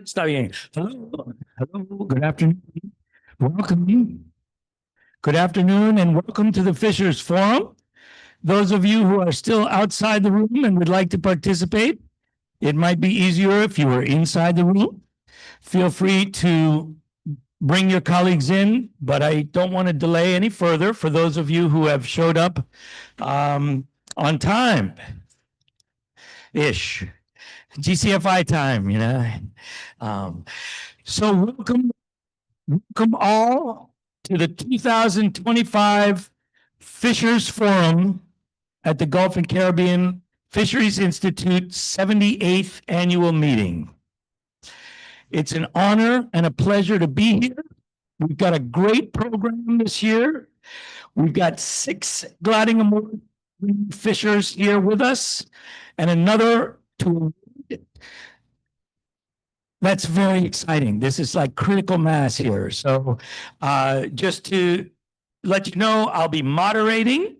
Está bien. Hello. Hello. Good afternoon. Welcome. Good afternoon and welcome to the Fishers Forum. Those of you who are still outside the room and would like to participate, it might be easier if you were inside the room. Feel free to bring your colleagues in, but I don't want to delay any further for those of you who have showed up on time-ish. GCFI time, you know. So welcome all to the 2025 Fishers Forum at the Gulf and Caribbean Fisheries Institute 78th annual meeting. It's an honor and a pleasure to be here. We've got a great program this year. We've got 6 Gliding Award fishers here with us and another to. That's very exciting. This is like critical mass here. So just to let you know, I'll be moderating.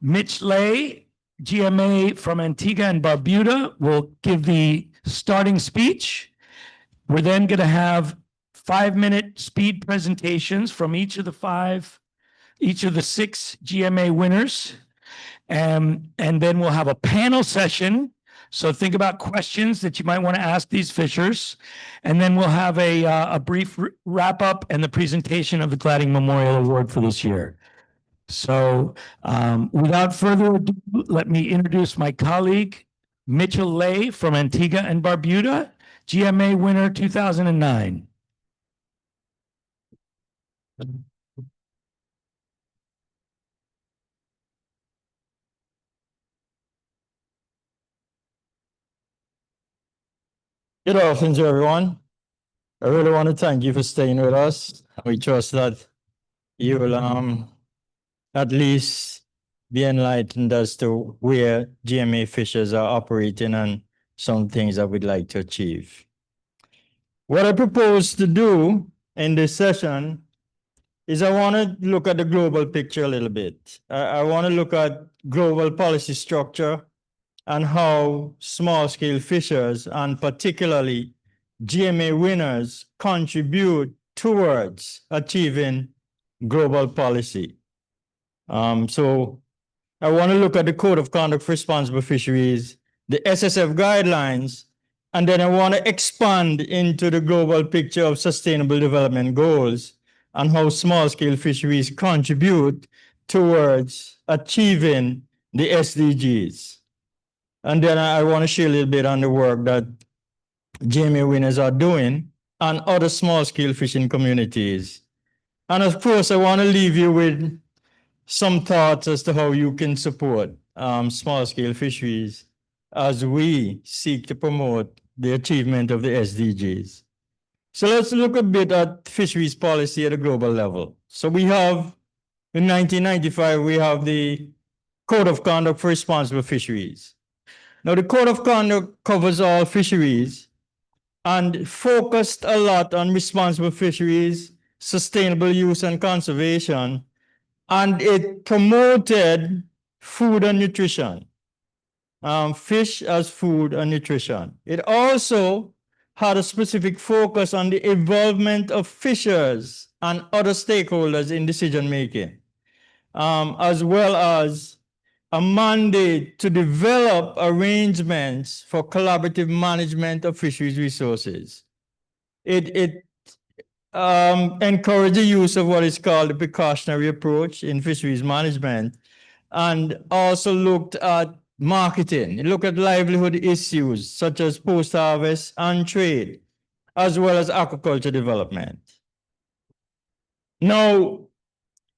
Mitch Lay, GMA from Antigua and Barbuda, will give the starting speech. We're then going to have 5-minute speed presentations from each of the 6 GMA winners. And then we'll have a panel session. So think about questions that you might want to ask these fishers. And then we'll have a brief wrap up and the presentation of the Gladding Memorial Award for this year. So without further ado, let me introduce my colleague, Mitchell Lay from Antigua and Barbuda, GMA winner 2009. Good afternoon to everyone. I really want to thank you for staying with us. We trust that you will at least be enlightened as to where GMA fishers are operating and some things that we'd like to achieve. What I propose to do in this session is I want to look at the global picture a little bit. I want to look at global policy structure and how small-scale fishers, and particularly GMA winners, contribute towards achieving global policy. So I want to look at the Code of Conduct for Responsible Fisheries, the SSF guidelines, and then I want to expand into the global picture of Sustainable Development Goals and how small-scale fisheries contribute towards achieving the SDGs. And then I want to share a little bit on the work that GMA winners are doing and other small-scale fishing communities. And of course, I want to leave you with some thoughts as to how you can support small-scale fisheries as we seek to promote the achievement of the SDGs. So let's look a bit at fisheries policy at a global level. So we have, in 1995, we have the Code of Conduct for Responsible Fisheries. Now, the Code of Conduct covers all fisheries and focused a lot on responsible fisheries, sustainable use and conservation, and it promoted food and nutrition, fish as food and nutrition. It also had a specific focus on the involvement of fishers and other stakeholders in decision-making, as well as a mandate to develop arrangements for collaborative management of fisheries resources. It encouraged the use of what is called the precautionary approach in fisheries management, and also looked at marketing. It looked at livelihood issues such as post-harvest and trade, as well as aquaculture development. Now,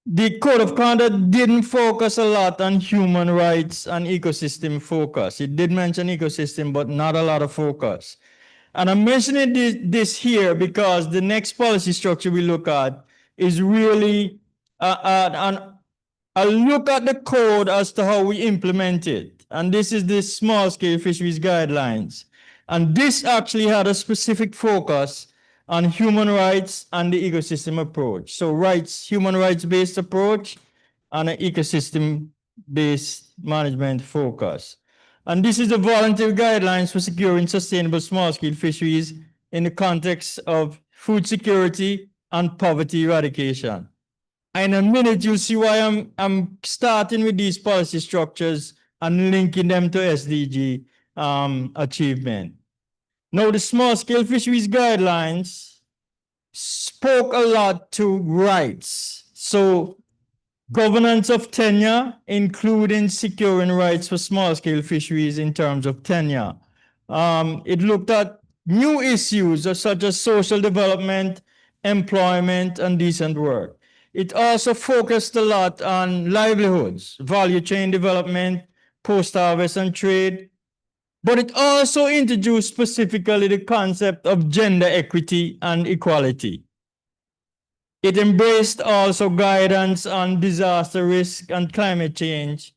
the Code of Conduct didn't focus a lot on human rights and ecosystem focus. It did mention ecosystem, but not a lot of focus. And I'm mentioning this here because the next policy structure we look at is really a look at the code as to how we implement it. And this is the small-scale fisheries guidelines. And this actually had a specific focus on human rights and the ecosystem approach. So human rights-based approach and an ecosystem-based management focus. And this is the voluntary guidelines for securing sustainable small-scale fisheries in the context of food security and poverty eradication. In a minute, you'll see why I'm starting with these policy structures and linking them to SDG achievement. Now, the small-scale fisheries guidelines spoke a lot to rights. So governance of tenure, including securing rights for small-scale fisheries in terms of tenure. It looked at new issues such as social development, employment, and decent work. It also focused a lot on livelihoods, value chain development, post-harvest and trade, but it also introduced specifically the concept of gender equity and equality. It embraced also guidance on disaster risk and climate change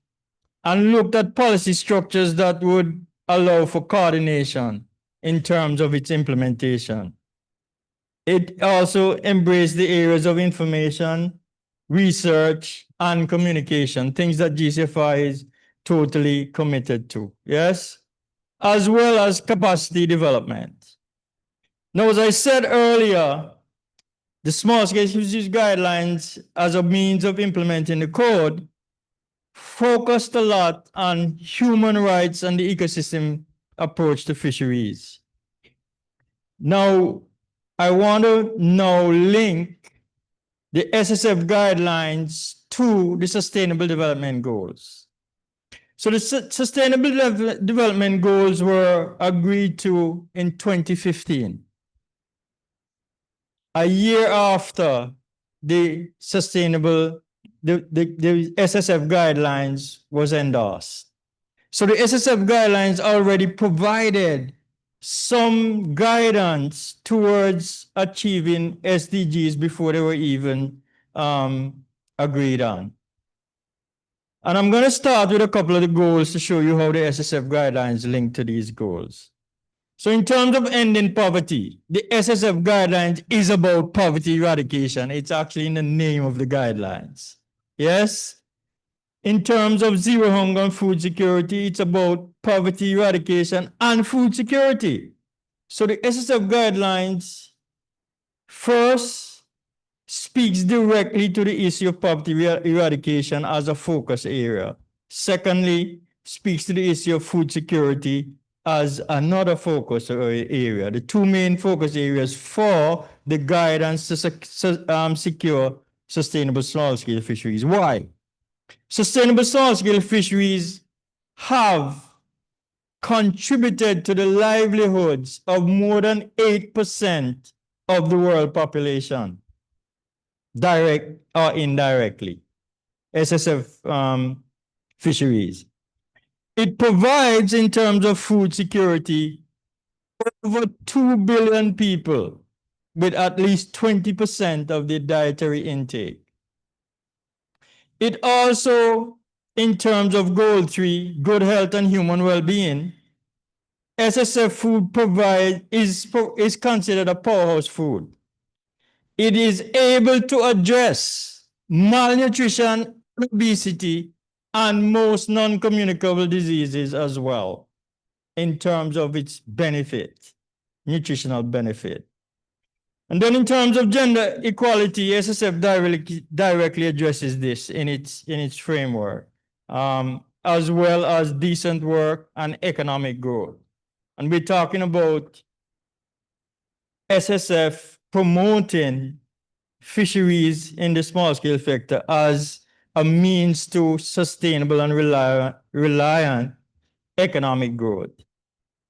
and looked at policy structures that would allow for coordination in terms of its implementation. It also embraced the areas of information, research, and communication, things that GCFI is totally committed to, yes? As well as capacity development. Now, as I said earlier, the small-scale fisheries guidelines as a means of implementing the code focused a lot on human rights and the ecosystem approach to fisheries. Now, I want to now link the SSF guidelines to the Sustainable Development Goals. So the Sustainable Development Goals were agreed to in 2015, a year after the SSF guidelines was endorsed. So the SSF guidelines already provided some guidance towards achieving SDGs before they were even agreed on. And I'm going to start with a couple of the goals to show you how the SSF guidelines link to these goals. So in terms of ending poverty, the SSF guidelines is about poverty eradication. It's actually in the name of the guidelines. Yes? In terms of zero hunger and food security, it's about poverty eradication and food security. So the SSF guidelines first speaks directly to the issue of poverty eradication as a focus area. Secondly, speaks to the issue of food security as another focus area. The two main focus areas for the guidance to secure sustainable small-scale fisheries. Why? Sustainable small-scale fisheries have contributed to the livelihoods of more than 8% of the world population, direct or indirectly, SSF fisheries. It provides, in terms of food security, over 2 billion people with at least 20% of their dietary intake. It also, in terms of goal 3, good health and human well-being, SSF food is considered a powerhouse food. It is able to address malnutrition, obesity, and most non-communicable diseases as well, in terms of its benefit, nutritional benefit. And then in terms of gender equality, SSF directly addresses this in its framework, as well as decent work and economic growth. And we're talking about SSF promoting fisheries in the small-scale sector as a means to sustainable and reliant economic growth.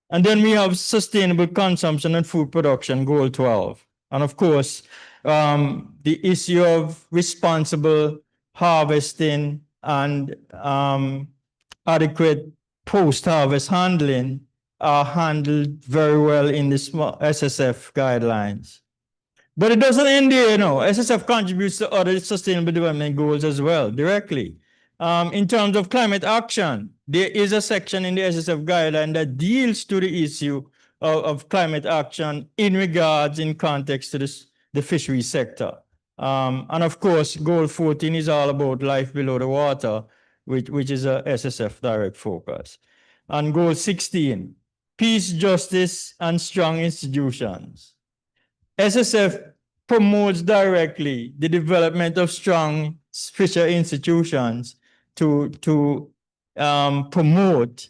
And then we have sustainable consumption and food production, goal 12. And of course, the issue of responsible harvesting and adequate post-harvest handling are handled very well in the SSF guidelines. But it doesn't end there, you know. SSF contributes to other sustainable development goals as well, directly. In terms of climate action, there is a section in the SSF guideline that deals to the issue of climate action in context to the fishery sector. And of course, goal 14 is all about life below the water, which is a SSF direct focus. And goal 16 peace, justice, and strong institutions. SSF promotes directly the development of strong fisher institutions to promote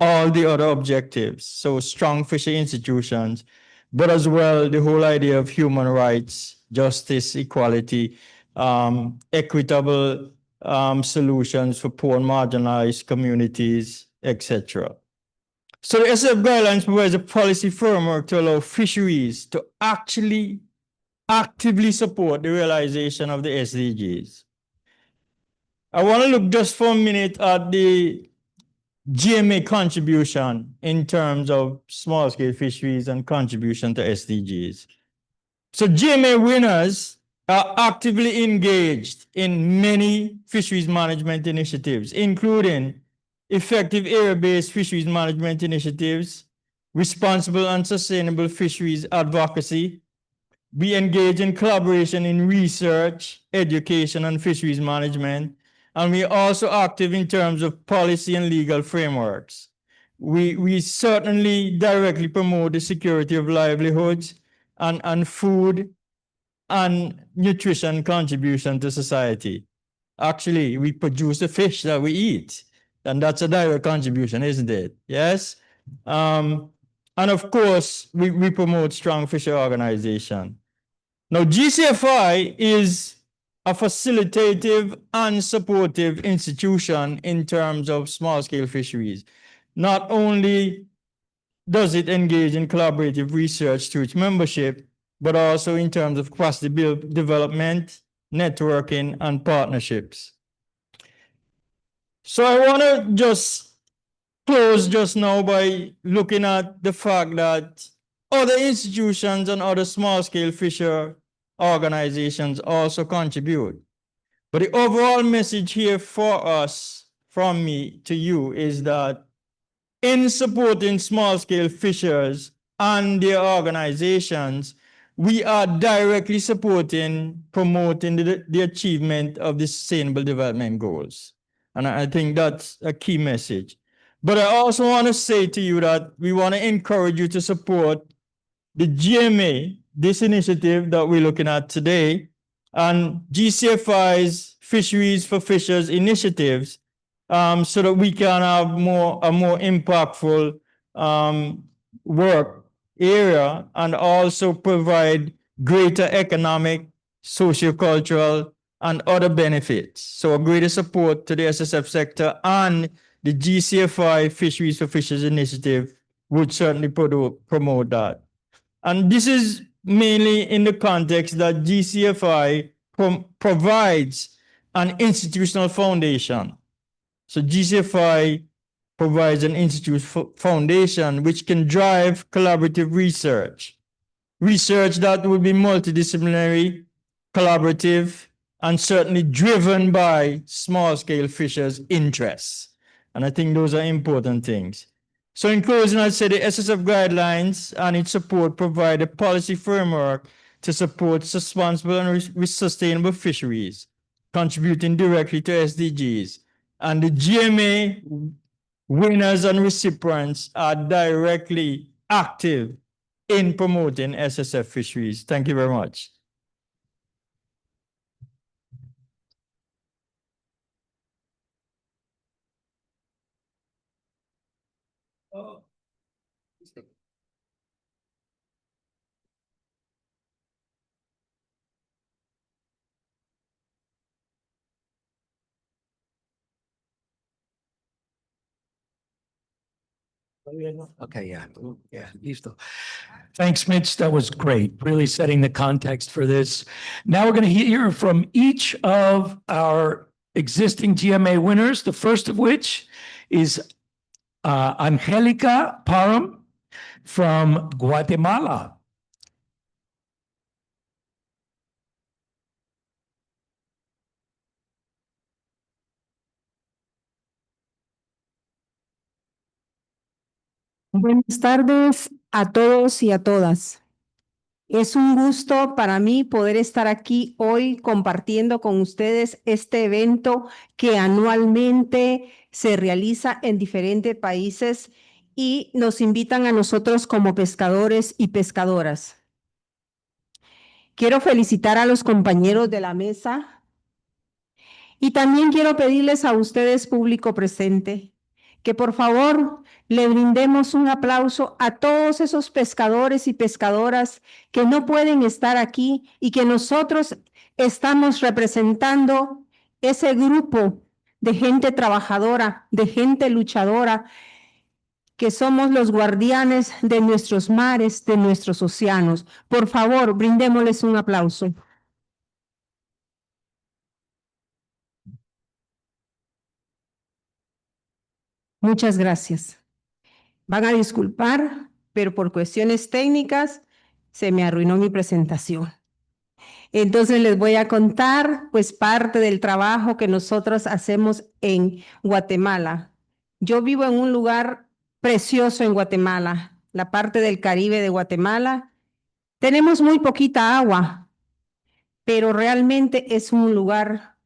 all the other objectives. So strong fisher institutions, but as well the whole idea of human rights, justice, equality, equitable solutions for poor and marginalized communities, etc. So the SF guidelines provides a policy framework to allow fisheries to actually actively support the realization of the SDGs. I want to look just for a minute at the GMA contribution in terms of small scale fisheries and contribution to SDGs. So GMA winners are actively engaged in many fisheries management initiatives, including effective area-based fisheries management initiatives, responsible and sustainable fisheries advocacy. We engage in collaboration in research, education, and fisheries management. And we are also active in terms of policy and legal frameworks. We certainly directly promote the security of livelihoods and food and nutrition contribution to society. Actually, we produce the fish that we eat, and that's a direct contribution, isn't it? Yes. And of course, we promote strong fisher organization. Now, GCFI is a facilitative and supportive institution in terms of small-scale fisheries. Not only does it engage in collaborative research through its membership, but also in terms of capacity development, networking, and partnerships. So I want to just close just now by looking at the fact that other institutions and other small-scale fisher organizations also contribute. But the overall message here for us, from me to you, is that in supporting small-scale fishers and their organizations, we are directly supporting, promoting the achievement of the Sustainable Development Goals. And I think that's a key message. But I also want to say to you that we want to encourage you to support the GMA, this initiative that we're looking at today, and GCFI's Fisheries for Fishers initiatives, so that we can have a more impactful work area and also provide greater economic, sociocultural, and other benefits. So a greater support to the SSF sector and the GCFI Fisheries for Fishers initiative would certainly promote that. And this is mainly in the context that GCFI provides an institutional foundation. So GCFI provides an institutional foundation which can drive collaborative research that will be multidisciplinary, collaborative, and certainly driven by small-scale fishers' interests. And I think those are important things. So in closing, I'd say the SSF guidelines and its support provide a policy framework to support responsible and sustainable fisheries, contributing directly to SDGs. And the GMA winners and recipients are directly active in promoting SSF fisheries. Thank you very much. Okay, yeah, listo. Thanks, Mitch. That was great. Really setting the context for this. Now we're going to hear from each of our existing GMA winners, the first of which is Angelica Parham from Guatemala. Buenas tardes a todos y a todas. Es un gusto para mí poder estar aquí hoy compartiendo con ustedes este evento que anualmente se realiza en diferentes países y nos invitan a nosotros como pescadores y pescadoras. Quiero felicitar a los compañeros de la mesa y también quiero pedirles a ustedes, público presente, que por favor le brindemos un aplauso a todos esos pescadores y pescadoras que no pueden estar aquí y que nosotros estamos representando ese grupo de gente trabajadora, de gente luchadora, que somos los guardianes de nuestros mares, de nuestros océanos. Por favor, brindémosles un aplauso. Muchas gracias. Van a disculpar, pero por cuestiones técnicas se me arruinó mi presentación. Entonces les voy a contar pues parte del trabajo que nosotros hacemos en Guatemala. Yo vivo en un lugar precioso en Guatemala, la parte del Caribe de Guatemala. Tenemos muy poquita agua, pero realmente es un lugar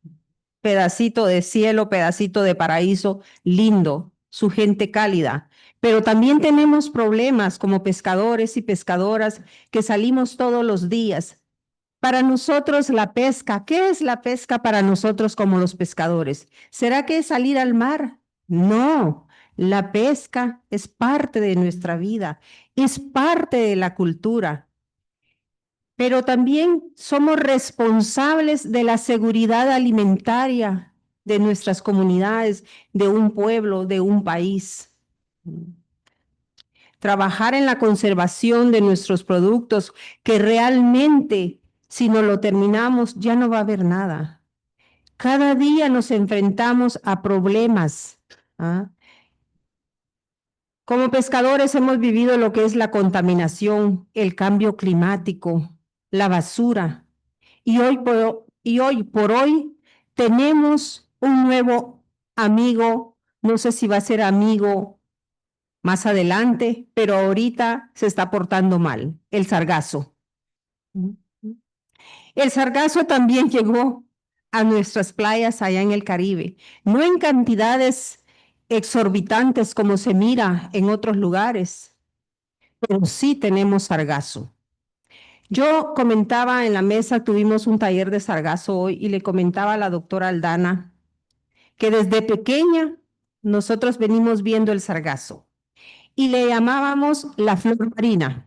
pedacito de cielo, pedacito de paraíso lindo, su gente cálida. Pero también tenemos problemas como pescadores y pescadoras que salimos todos los días. Para nosotros la pesca, ¿qué es la pesca para nosotros como los pescadores? ¿Será que es salir al mar? No, la pesca es parte de nuestra vida, es parte de la cultura, pero también somos responsables de la seguridad alimentaria de nuestras comunidades, de un pueblo, de un país. Trabajar en la conservación de nuestros productos, que realmente si no lo terminamos ya no va a haber nada. Cada día nos enfrentamos a problemas. ¿Ah? Como pescadores hemos vivido lo que es la contaminación, el cambio climático, la basura. Y hoy por hoy tenemos un nuevo amigo, no sé si va a ser amigo más adelante, pero ahorita se está portando mal, el sargazo. El sargazo también llegó a nuestras playas allá en el Caribe, no en cantidades exorbitantes como se mira en otros lugares, pero sí tenemos sargazo. Yo comentaba en la mesa, tuvimos un taller de sargazo hoy y le comentaba a la doctora Aldana que desde pequeña nosotros venimos viendo el sargazo y le llamábamos la flor marina.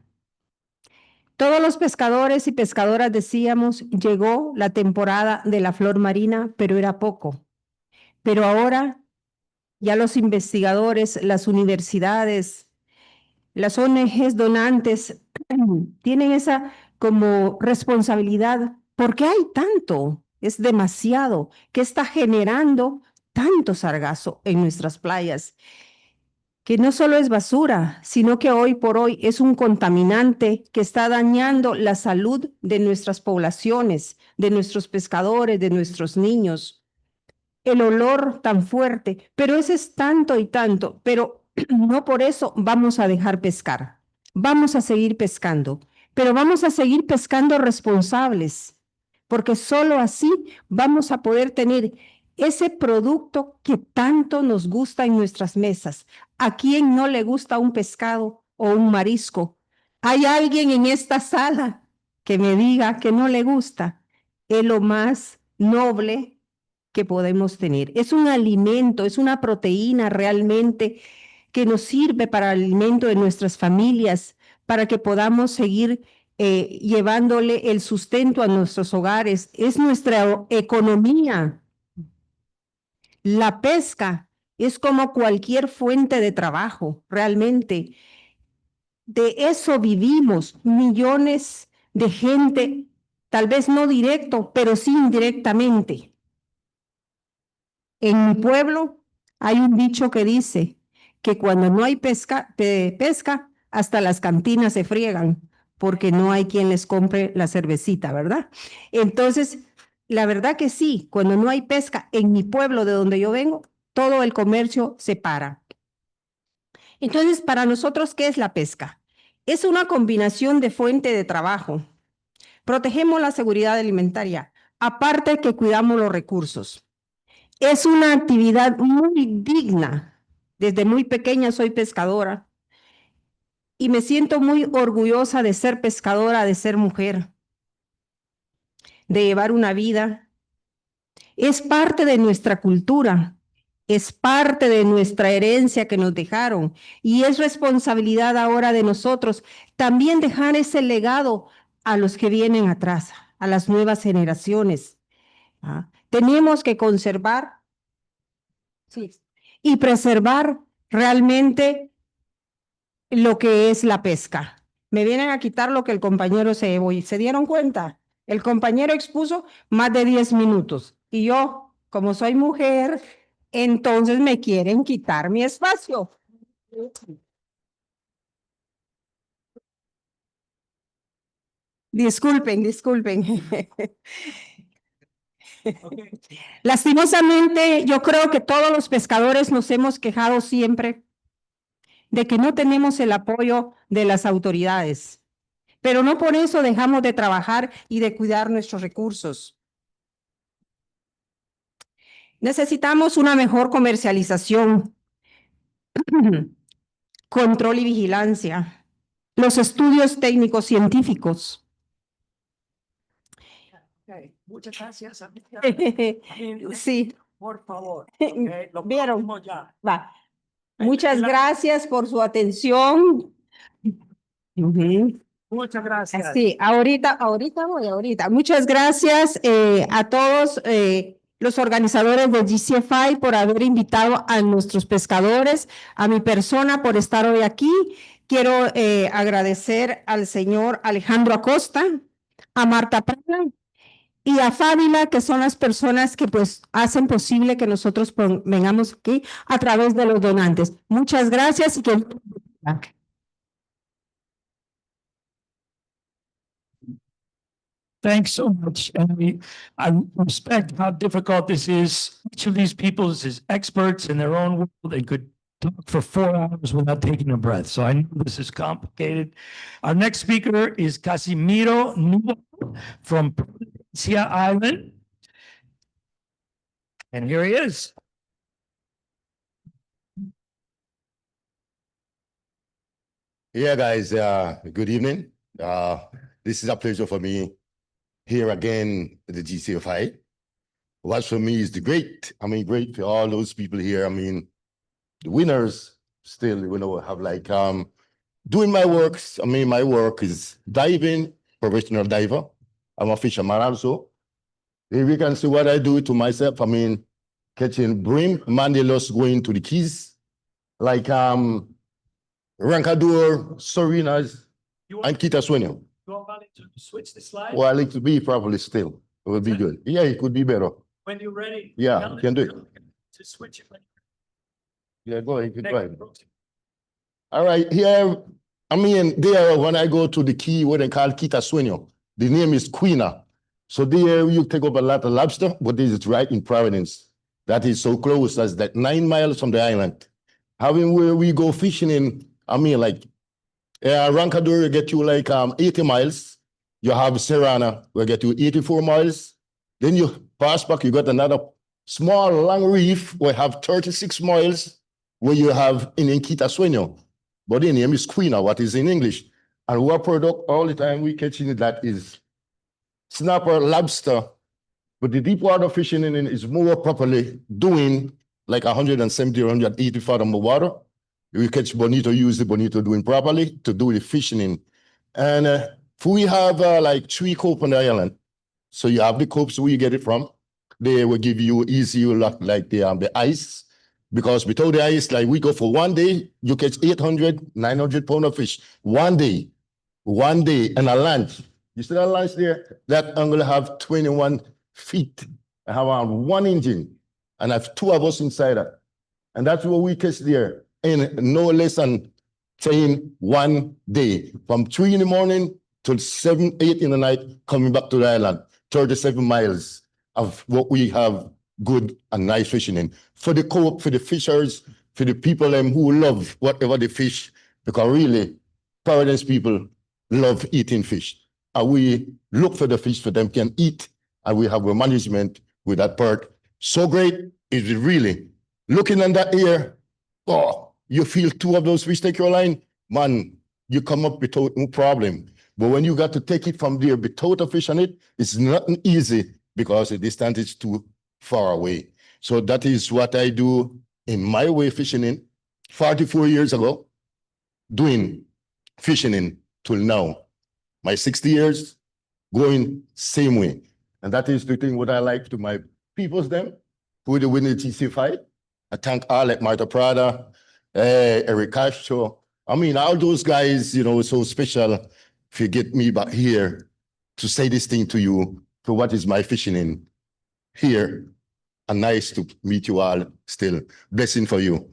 Todos los pescadores y pescadoras decíamos, llegó la temporada de la flor marina, pero era poco. Pero ahora ya los investigadores, las universidades, las ONGs donantes tienen esa como responsabilidad. ¿Por qué hay tanto? Es demasiado. ¿Qué está generando tanto sargazo en nuestras playas? Que no solo es basura, sino que hoy por hoy es un contaminante que está dañando la salud de nuestras poblaciones, de nuestros pescadores, de nuestros niños. El olor tan fuerte, pero ese es tanto y tanto, pero no por eso vamos a dejar pescar. Vamos a seguir pescando, pero vamos a seguir pescando responsables, porque solo así vamos a poder tener ese producto que tanto nos gusta en nuestras mesas. ¿A quién no le gusta un pescado o un marisco? ¿Hay alguien en esta sala que me diga que no le gusta? Es lo más noble que podemos tener. Es un alimento, es una proteína realmente que nos sirve para el alimento de nuestras familias, para que podamos seguir llevándole el sustento a nuestros hogares. Es nuestra economía. La pesca es como cualquier fuente de trabajo, realmente. De eso vivimos millones de gente, tal vez no directo, pero sí indirectamente. En mi pueblo hay un dicho que dice que cuando no hay pesca, hasta las cantinas se friegan porque no hay quien les compre la cervecita, ¿verdad? Entonces, la verdad que sí, cuando no hay pesca en mi pueblo de donde yo vengo, todo el comercio se para. Entonces, para nosotros, ¿qué es la pesca? Es una combinación de fuente de trabajo. Protegemos la seguridad alimentaria, aparte que cuidamos los recursos. Es una actividad muy digna. Desde muy pequeña soy pescadora y me siento muy orgullosa de ser pescadora, de ser mujer, de llevar una vida. Es parte de nuestra cultura, es parte de nuestra herencia que nos dejaron y es responsabilidad ahora de nosotros también dejar ese legado a los que vienen atrás, a las nuevas generaciones. Tenemos que conservar y preservar realmente lo que es la pesca. Me vienen a quitar lo que el compañero se llevó y se dieron cuenta. El compañero expuso más de 10 minutos y yo, como soy mujer, entonces me quieren quitar mi espacio. Disculpen, disculpen. Lastimosamente, yo creo que todos los pescadores nos hemos quejado siempre de que no tenemos el apoyo de las autoridades, pero no por eso dejamos de trabajar y de cuidar nuestros recursos. Necesitamos una mejor comercialización, control y vigilancia, los estudios técnicos científicos. Muchas gracias. Sí. Por favor. ¿Vieron? Va. Muchas gracias por su atención. Muchas gracias. Sí, ahorita voy. Muchas gracias a todos los organizadores de GCFI por haber invitado a nuestros pescadores, a mi persona por estar hoy aquí. Quiero agradecer al señor Alejandro Acosta, a Marta Prada y a Fábila, que son las personas que pues hacen posible que nosotros vengamos aquí a través de los donantes. Muchas gracias y que... Thanks so much. And I respect how difficult this is. Each of these people is experts in their own world. They could talk for 4 hours without taking a breath. So I know this is complicated. Our next speaker is Casimiro Nubo from Providencia Island. And here he is. Yeah, guys, good evening. This is a pleasure for me here again at the GCFI. What for me is great for all those people here. The winners still, have like, doing my works. My work is diving, professional diver. I'm a fisherman also. If you can see what I do to myself, catching bream, mandillos going to the keys, like, Rancador, Sorinas, and Kitaswinium. You want to switch the slide? Well, I like to be properly still. It would be good. Yeah, it could be better. When you're ready. Yeah, you can do it. To switch it. Yeah, go ahead. Go ahead. Next. All right, here, there, when I go to the key, what they call Kitaswinium, the name is Quina. So there you take up a lot of lobster, but this is right in Providence. That is so close as that 9 miles from the island. Having where we go fishing in, Rancador, you get you like 80 miles. You have Serrana, will get you 84 miles. Then you pass back, you got another small long reef, we have 36 miles, where you have in Kitaswinium. But the name is Quina, what is in English. And our product all the time we catching that is snapper, lobster. But the deep water fishing in is more properly doing like 170, 180 fathom of water. We catch bonito, use the bonito doing properly to do the fishing in. And we have like 3 copes on the island. So you have the copes where you get it from. They will give you easy like the ice. Because without the ice, like we go for 1 day, you catch 800, 900 pounds of fish. 1 day. 1 day and a lunch. You see that lunch there? That angle have 21 feet. I have around 1 engine. And I have 2 of us inside that. And that's what we catch there in no less than 1 day. From 3 in the morning till 7, 8 in the night, coming back to the island. 37 miles of what we have good and nice fishing in. For the co-op, for the fishers, for the people who love whatever they fish, because really, Providence people love eating fish. And we look for the fish for them can eat, and we have a management with that part. So great is it really. Looking on that air, oh, you feel 2 of those fish take your line, man, you come up without no problem. But when you got to take it from there without a fish on it, it's not easy because the distance is too far away. So that is what I do in my way fishing in 44 years ago, doing fishing in till now. My 60 years going same way. And that is the thing what I like to my peoples them who they win the GCFI. I thank all like Marta Prada, Eric Castro. I mean, all those guys, you know, so special if you get me back here to say this thing to you for what is my fishing in here. And nice to meet you all still. Blessing for you.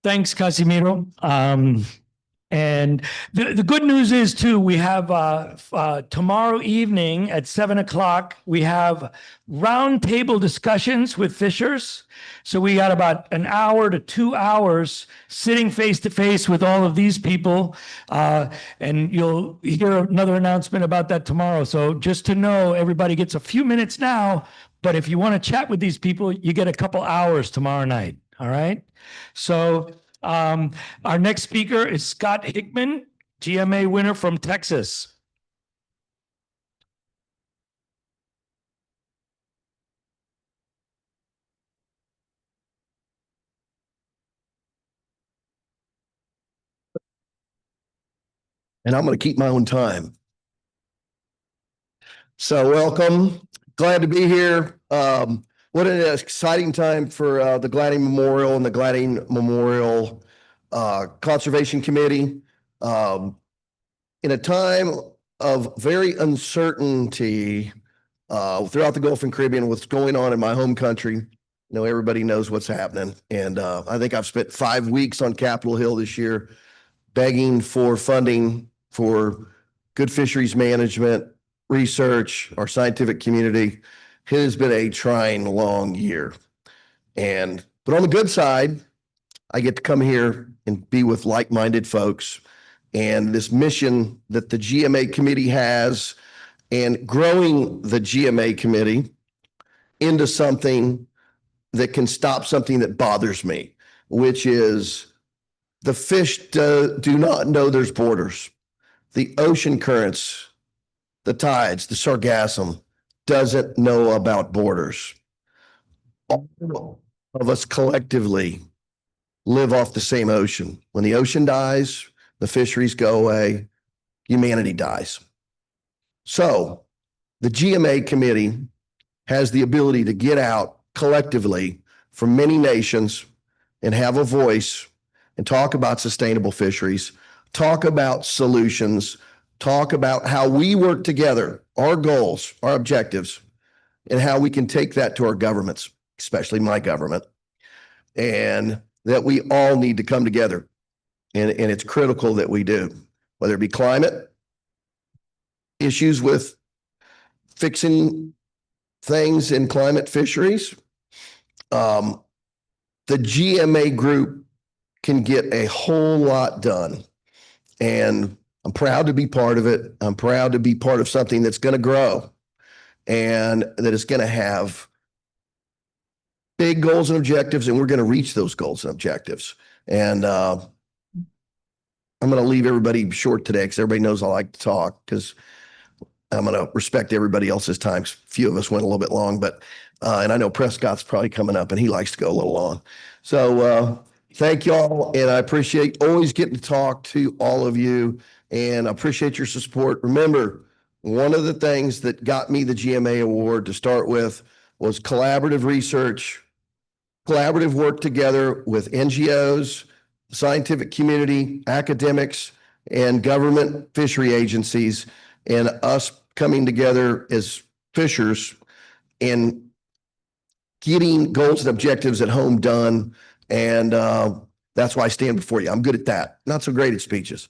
Thanks, Casimiro. And the good news is too, we have tomorrow evening at 7 o'clock, we have roundtable discussions with fishers. So we got about an hour to 2 hours sitting face to face with all of these people. And you'll hear another announcement about that tomorrow. So just to know, everybody gets a few minutes now, but if you want to chat with these people, you get a couple hours tomorrow night. All right. So our next speaker is Scott Hickman, GMA winner from Texas. And I'm going to keep my own time. So welcome. Glad to be here. What an exciting time for the Gladding Memorial and the Gladding Memorial Conservation Committee. In a time of very uncertainty throughout the Gulf and Caribbean, what's going on in my home country, you know, everybody knows what's happening. And I think I've spent 5 weeks on Capitol Hill this year begging for funding for good fisheries management, research, our scientific community. It has been a trying, long year. But on the good side, I get to come here and be with like-minded folks. And this mission that the GMA committee has and growing the GMA committee into something that can stop something that bothers me, which is the fish do not know there's borders. The ocean currents, the tides, the sargassum doesn't know about borders. All of us collectively live off the same ocean. When the ocean dies, the fisheries go away, humanity dies. So the GMA committee has the ability to get out collectively from many nations and have a voice and talk about sustainable fisheries, talk about solutions, talk about how we work together, our goals, our objectives, and how we can take that to our governments, especially my government, and that we all need to come together. And it's critical that we do, whether it be climate, issues with fixing things in climate fisheries. The GMA group can get a whole lot done. And I'm proud to be part of it. I'm proud to be part of something that's going to grow and that is going to have big goals and objectives, and we're going to reach those goals and objectives. And I'm going to leave everybody short today because everybody knows I like to talk because I'm going to respect everybody else's time. A few of us went a little bit long, but and I know Prescott's probably coming up and he likes to go a little long. So thank y'all. And I appreciate always getting to talk to all of you and I appreciate your support. Remember, one of the things that got me the GMA award to start with was collaborative research, collaborative work together with NGOs, scientific community, academics, and government fishery agencies, and us coming together as fishers and getting goals and objectives at home done. And that's why I stand before you. I'm good at that. Not so great at speeches.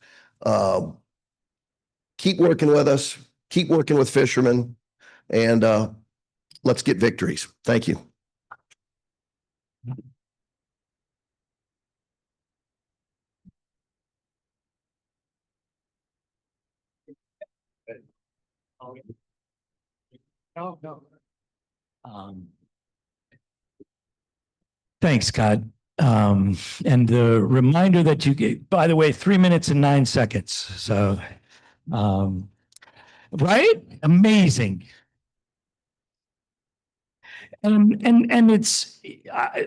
Keep working with us. Keep working with fishermen. And let's get victories. Thank you. No. Thanks, Scott. And the reminder that you get, by the way, 3 minutes and 9 seconds. So, right? Amazing. And it's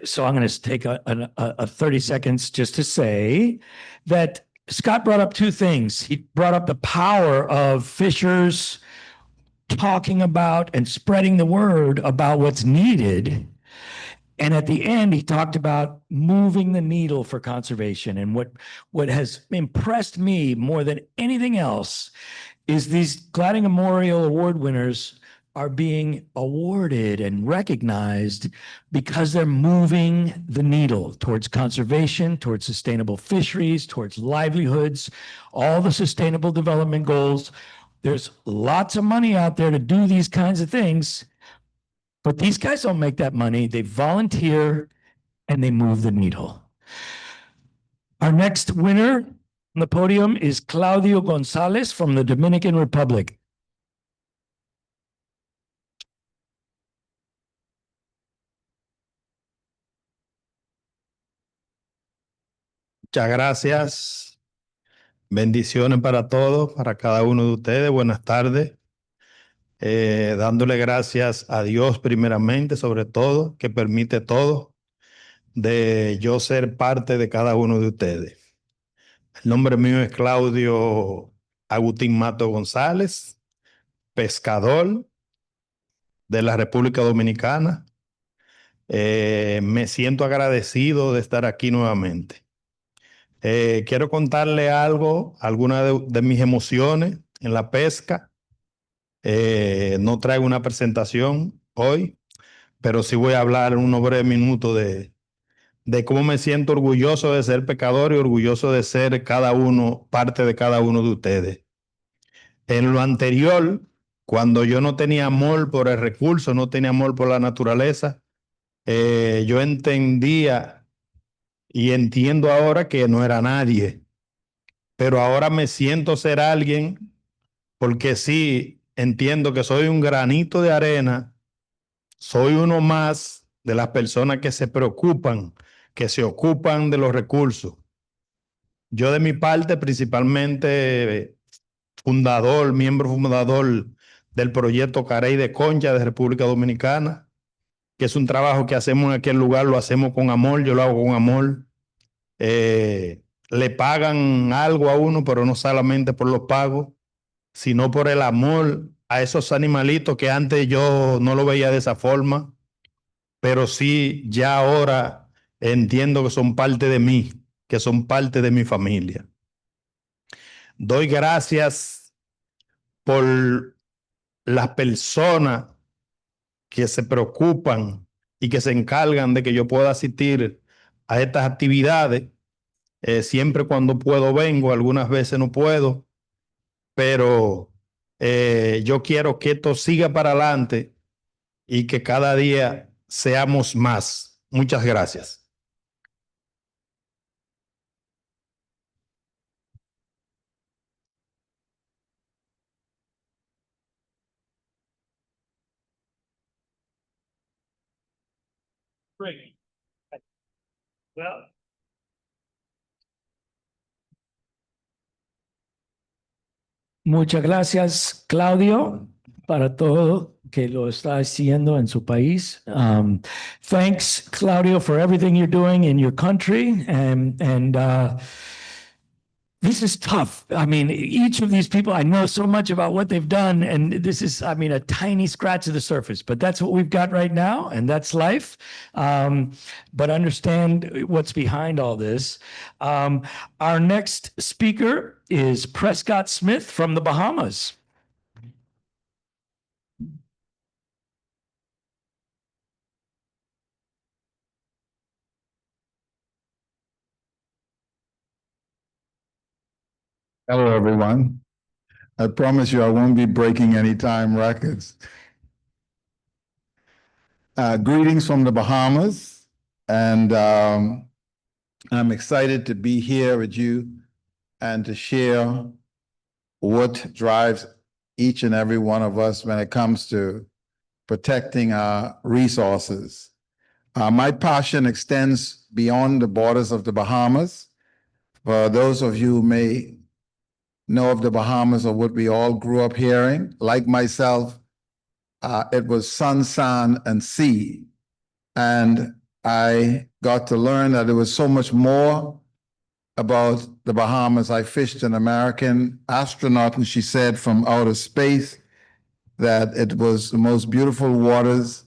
so I'm going to take a 30 seconds just to say that Scott brought up two things. He brought up the power of fishers talking about and spreading the word about what's needed. And at the end, he talked about moving the needle for conservation. And what has impressed me more than anything else is these Gladding Memorial Award winners are being awarded and recognized because they're moving the needle towards conservation, towards sustainable fisheries, towards livelihoods, all the sustainable development goals. There's lots of money out there to do these kinds of things, but these guys don't make that money. They volunteer and they move the needle. Our next winner on the podium is Claudio Gonzalez from the Dominican Republic. Muchas gracias. Bendiciones para todos, para cada uno de ustedes. Buenas tardes. Dándole gracias a Dios primeramente, sobre todo, que permite todo, de yo ser parte de cada uno de ustedes. El nombre mío es Claudio Agustín Mato González, pescador de la República Dominicana. Me siento agradecido de estar aquí nuevamente. Quiero contarle algo, algunas de mis emociones en la pesca. No traigo una presentación hoy, pero sí voy a hablar en unos breves minutos de cómo me siento orgulloso de ser pescador y orgulloso de ser parte de cada uno de ustedes. En lo anterior, cuando yo no tenía amor por el recurso, no tenía amor por la naturaleza, yo entendía y entiendo ahora que no era nadie, pero ahora me siento ser alguien porque sí entiendo que soy un granito de arena, soy uno más de las personas que se preocupan, que se ocupan de los recursos. Yo de mi parte, principalmente miembro fundador del proyecto Carey de Concha de República Dominicana, que es un trabajo que hacemos en aquel lugar, lo hacemos con amor, yo lo hago con amor. Le pagan algo a uno, pero no solamente por los pagos, sino por el amor a esos animalitos que antes yo no lo veía de esa forma, pero sí ya ahora entiendo que son parte de mí, que son parte de mi familia. Doy gracias por las personas que se preocupan y que se encargan de que yo pueda asistir a estas actividades. Siempre cuando puedo vengo, algunas veces no puedo, pero yo quiero que esto siga para adelante y que cada día seamos más. Muchas gracias. Great. Well, muchas gracias, Claudio, para todo que lo está haciendo en su país. Thanks, Claudio, for everything you're doing in your country. And this is tough. I mean, each of these people, I know so much about what they've done, and this is, I mean, a tiny scratch of the surface, but that's what we've got right now, and that's life. But understand what's behind all this. Our next speaker is Prescott Smith from the Bahamas. Hello, everyone. I promise you I won't be breaking any time records. Greetings from the Bahamas, and I'm excited to be here with you and to share what drives each and every one of us when it comes to protecting our resources. My passion extends beyond the borders of the Bahamas. For those of you who may know of the Bahamas or what we all grew up hearing, like myself, it was sun, sand, and sea. And I got to learn that there was so much more about the Bahamas. I fished an American astronaut, and she said from outer space that it was the most beautiful waters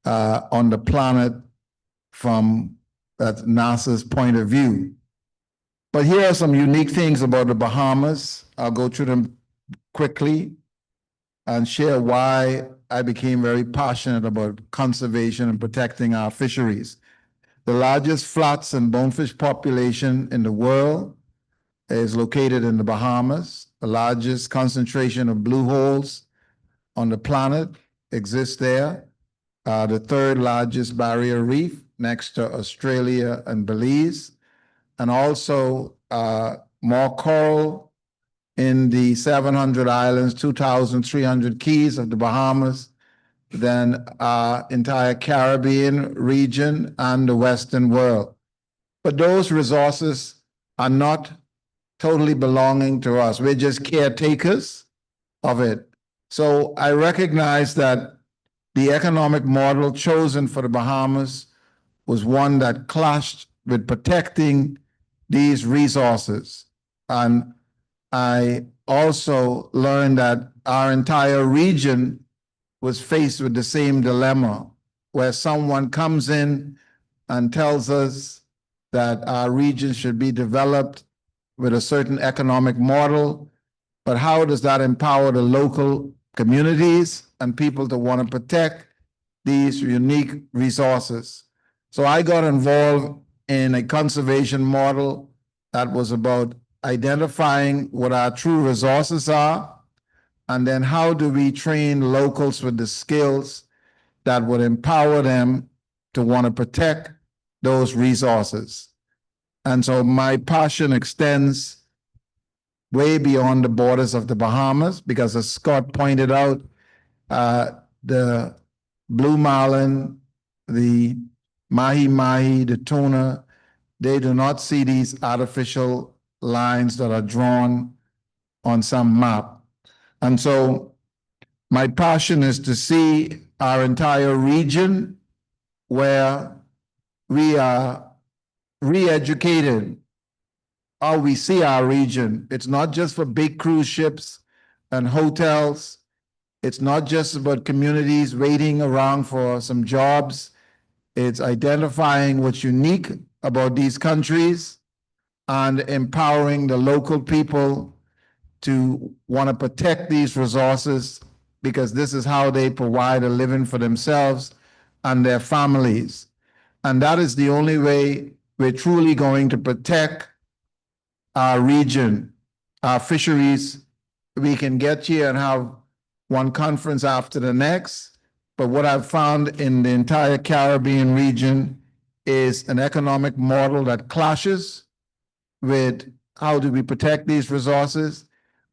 on the planet from that NASA's point of view. But here are some unique things about the Bahamas. I'll go through them quickly and share why I became very passionate about conservation and protecting our fisheries. The largest flats and bonefish population in the world is located in the Bahamas. The largest concentration of blue holes on the planet exists there. The third largest barrier reef next to Australia and Belize, and also more coral in the 700 islands, 2,300 keys of the Bahamas than our entire Caribbean region and the Western world. But those resources are not totally belonging to us. We're just caretakers of it. So I recognize that the economic model chosen for the Bahamas was one that clashed with protecting these resources. And I also learned that our entire region was faced with the same dilemma, where someone comes in and tells us that our region should be developed with a certain economic model, but how does that empower the local communities and people to want to protect these unique resources? So I got involved in a conservation model that was about identifying what our true resources are, and then how do we train locals with the skills that would empower them to want to protect those resources. And so my passion extends way beyond the borders of the Bahamas, because as Scott pointed out, the blue marlin, the mahi-mahi, the tuna, they do not see these artificial lines that are drawn on some map. And so my passion is to see our entire region where we are re-educated how we see our region. It's not just for big cruise ships and hotels. It's not just about communities waiting around for some jobs. It's identifying what's unique about these countries and empowering the local people to want to protect these resources, because this is how they provide a living for themselves and their families. And that is the only way we're truly going to protect our region, our fisheries. We can get here and have one conference after the next, but what I've found in the entire Caribbean region is an economic model that clashes with how do we protect these resources.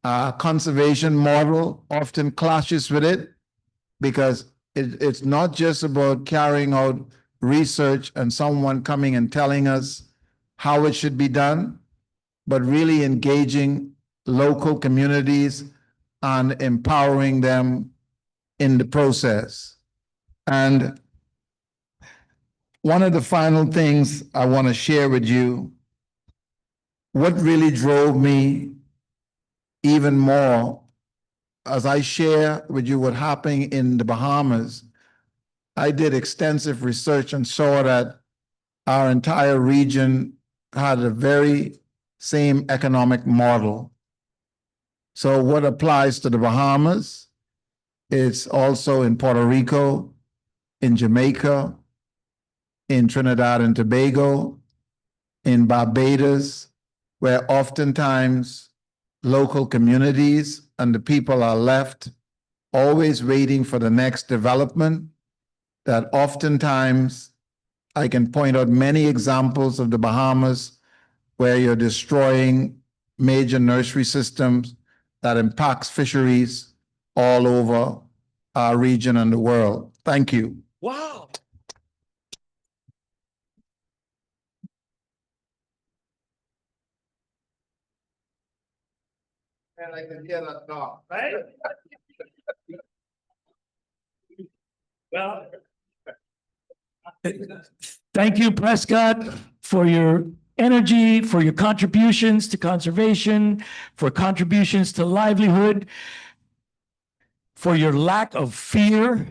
Conservation model often clashes with it, because it's not just about carrying out research and someone coming and telling us how it should be done, but really engaging local communities and empowering them in the process. And one of the final things I want to share with you, what really drove me even more, as I share with you what happened in the Bahamas, I did extensive research and saw that our entire region had a very same economic model. So what applies to the Bahamas, it's also in Puerto Rico, in Jamaica, in Trinidad and Tobago, in Barbados, where oftentimes local communities and the people are left always waiting for the next development, that oftentimes I can point out many examples of the Bahamas where you're destroying major nursery systems that impacts fisheries, all over our region and the world. Thank you. Wow. And I can hear that now. Right? Well, thank you, Prescott, for your energy, for your contributions to conservation, for contributions to livelihood, for your lack of fear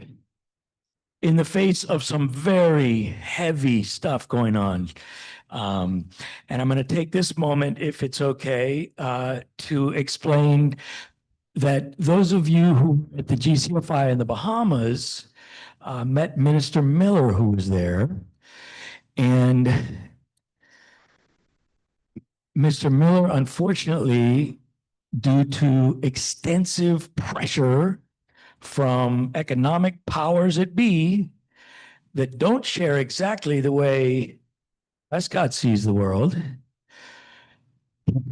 in the face of some very heavy stuff going on. And I'm going to take this moment, if it's okay, to explain that those of you who at the GCFI in the Bahamas met Minister Miller, who was there, and Mr. Miller, unfortunately, due to extensive pressure from economic powers at be that don't share exactly the way Prescott sees the world,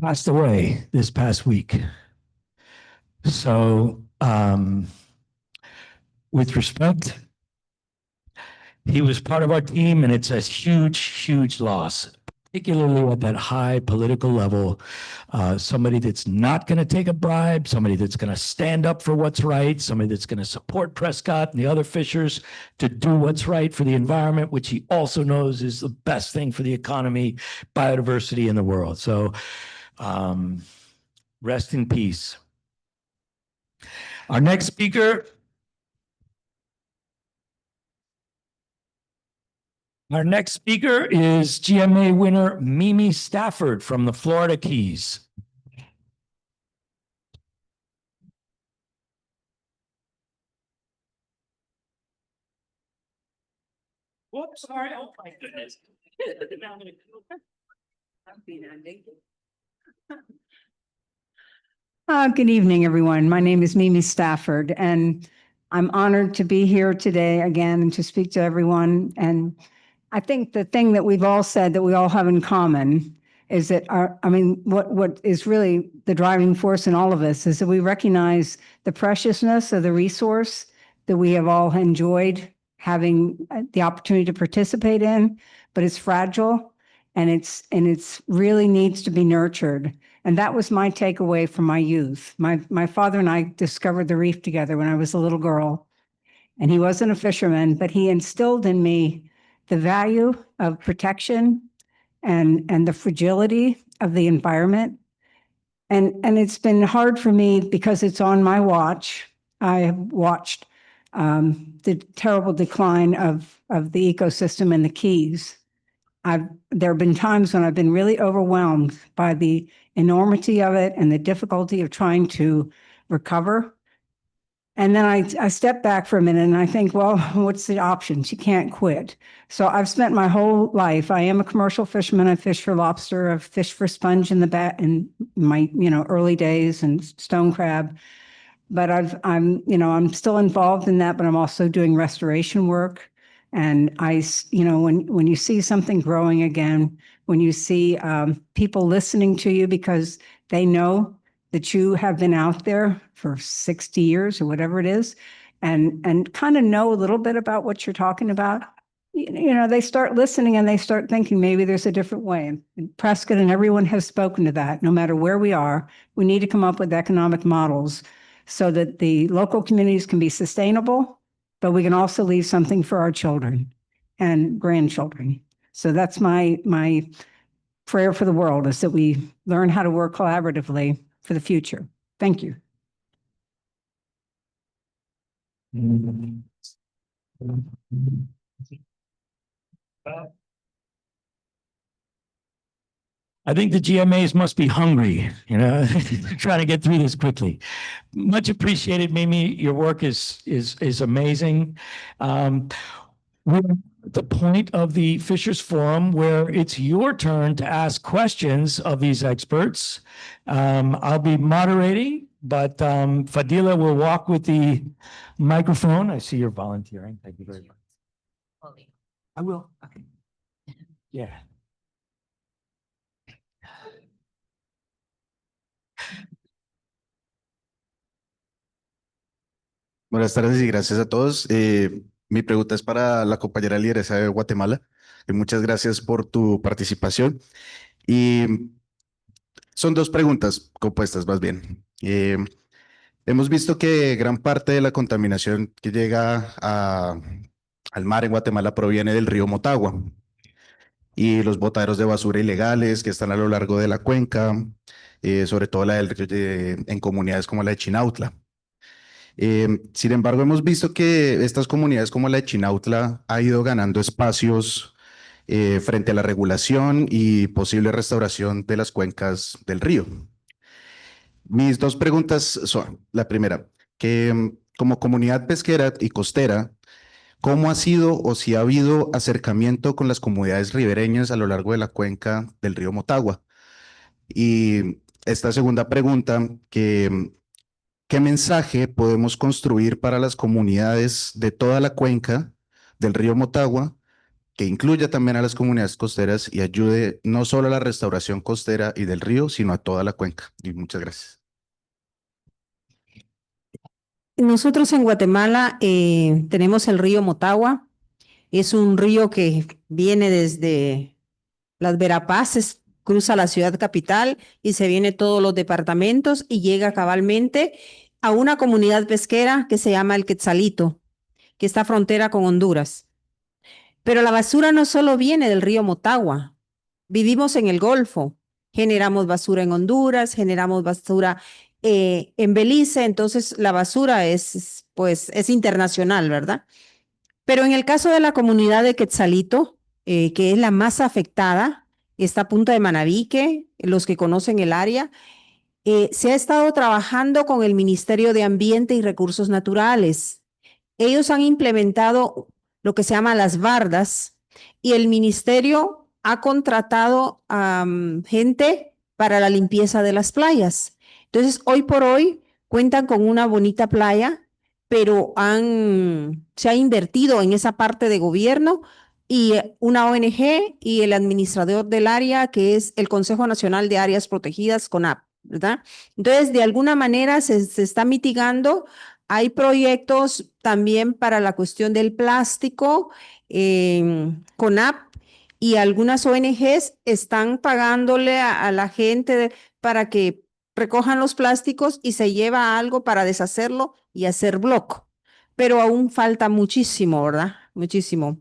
passed away this past week. So, with respect, he was part of our team, and it's a huge, huge loss, particularly at that high political level. Somebody that's not going to take a bribe, somebody that's going to stand up for what's right, somebody that's going to support Prescott and the other fishers to do what's right for the environment, which he also knows is the best thing for the economy, biodiversity in the world. So, rest in peace. Our next speaker. Our next speaker is GMA winner Mimi Stafford from the Florida Keys. Whoops, sorry. Oh, my goodness. Good evening, everyone. My name is Mimi Stafford, and I'm honored to be here today again and to speak to everyone. And I think the thing that we've all said that we all have in common is that what is really the driving force in all of us is that we recognize the preciousness of the resource that we have all enjoyed having the opportunity to participate in, but it's fragile and it's really needs to be nurtured. And that was my takeaway from my youth. My father and I discovered the reef together when I was a little girl, and he wasn't a fisherman, but he instilled in me the value of protection and the fragility of the environment. And it's been hard for me because it's on my watch. I have watched the terrible decline of the ecosystem in the Keys. There have been times when I've been really overwhelmed by the enormity of it and the difficulty of trying to recover. And then I step back for a minute and I think, well, what's the options? You can't quit. So I've spent my whole life. I am a commercial fisherman. I fish for lobster. I've fished for sponge in my early days and stone crab. But I'm still involved in that, but I'm also doing restoration work. And when you see something growing again, when you see people listening to you because they know that you have been out there for 60 years or whatever it is, and kind of know a little bit about what you're talking about, they start listening and they start thinking maybe there's a different way. And Prescott and everyone has spoken to that. No matter where we are, we need to come up with economic models so that the local communities can be sustainable, but we can also leave something for our children and grandchildren. So that's my prayer for the world, is that we learn how to work collaboratively for the future. Thank you. I think the GMAs must be hungry, trying to get through this quickly. Much appreciated, Mimi. Your work is amazing. We're at the point of the Fishers Forum where it's your turn to ask questions of these experts. I'll be moderating, but Fadila will walk with the microphone. I see you're volunteering. Thank you very much. I will. Okay. Yeah. Buenas tardes y gracias a todos. Mi pregunta es para la compañera lideresa de Guatemala. Muchas gracias por tu participación. Y son dos preguntas compuestas, más bien. Hemos visto que gran parte de la contaminación que llega al mar en Guatemala proviene del río Motagua y los botaderos de basura ilegales que están a lo largo de la cuenca, sobre todo en comunidades como la de Chinautla. Sin embargo, hemos visto que estas comunidades como la de Chinautla ha ido ganando espacios frente a la regulación y posible restauración de las cuencas del río. Mis dos preguntas son, la primera, que como comunidad pesquera y costera, ¿cómo ha sido o si ha habido acercamiento con las comunidades ribereñas a lo largo de la cuenca del río Motagua? Y esta segunda pregunta, ¿qué mensaje podemos construir para las comunidades de toda la cuenca del río Motagua, que incluya también a las comunidades costeras y ayude no solo a la restauración costera y del río, sino a toda la cuenca? Y muchas gracias. Nosotros en Guatemala tenemos el río Motagua. Es un río que viene desde las Verapaces, cruza la ciudad capital y se viene todos los departamentos y llega cabalmente a una comunidad pesquera que se llama el Quetzalito, que está frontera con Honduras. Pero la basura no solo viene del río Motagua. Vivimos en el Golfo, generamos basura en Honduras, generamos basura en Belice, entonces la basura pues, es internacional, ¿verdad? Pero en el caso de la comunidad de Quetzalito, que es la más afectada, está Punta de Manabique, los que conocen el área, se ha estado trabajando con el Ministerio de Ambiente y Recursos Naturales. Ellos han implementado lo que se llama las bardas y el ministerio ha contratado a gente para la limpieza de las playas. Entonces, hoy por hoy cuentan con una bonita playa, pero se ha invertido en esa parte de gobierno y una ONG y el administrador del área, que es el Consejo Nacional de Áreas Protegidas, CONAP, ¿verdad? Entonces, de alguna manera se está mitigando. Hay proyectos también para la cuestión del plástico, CONAP y algunas ONGs están pagándole a la gente para que recojan los plásticos y se lleva algo para deshacerlo y hacer bloco. Pero aún falta muchísimo, ¿verdad? Muchísimo.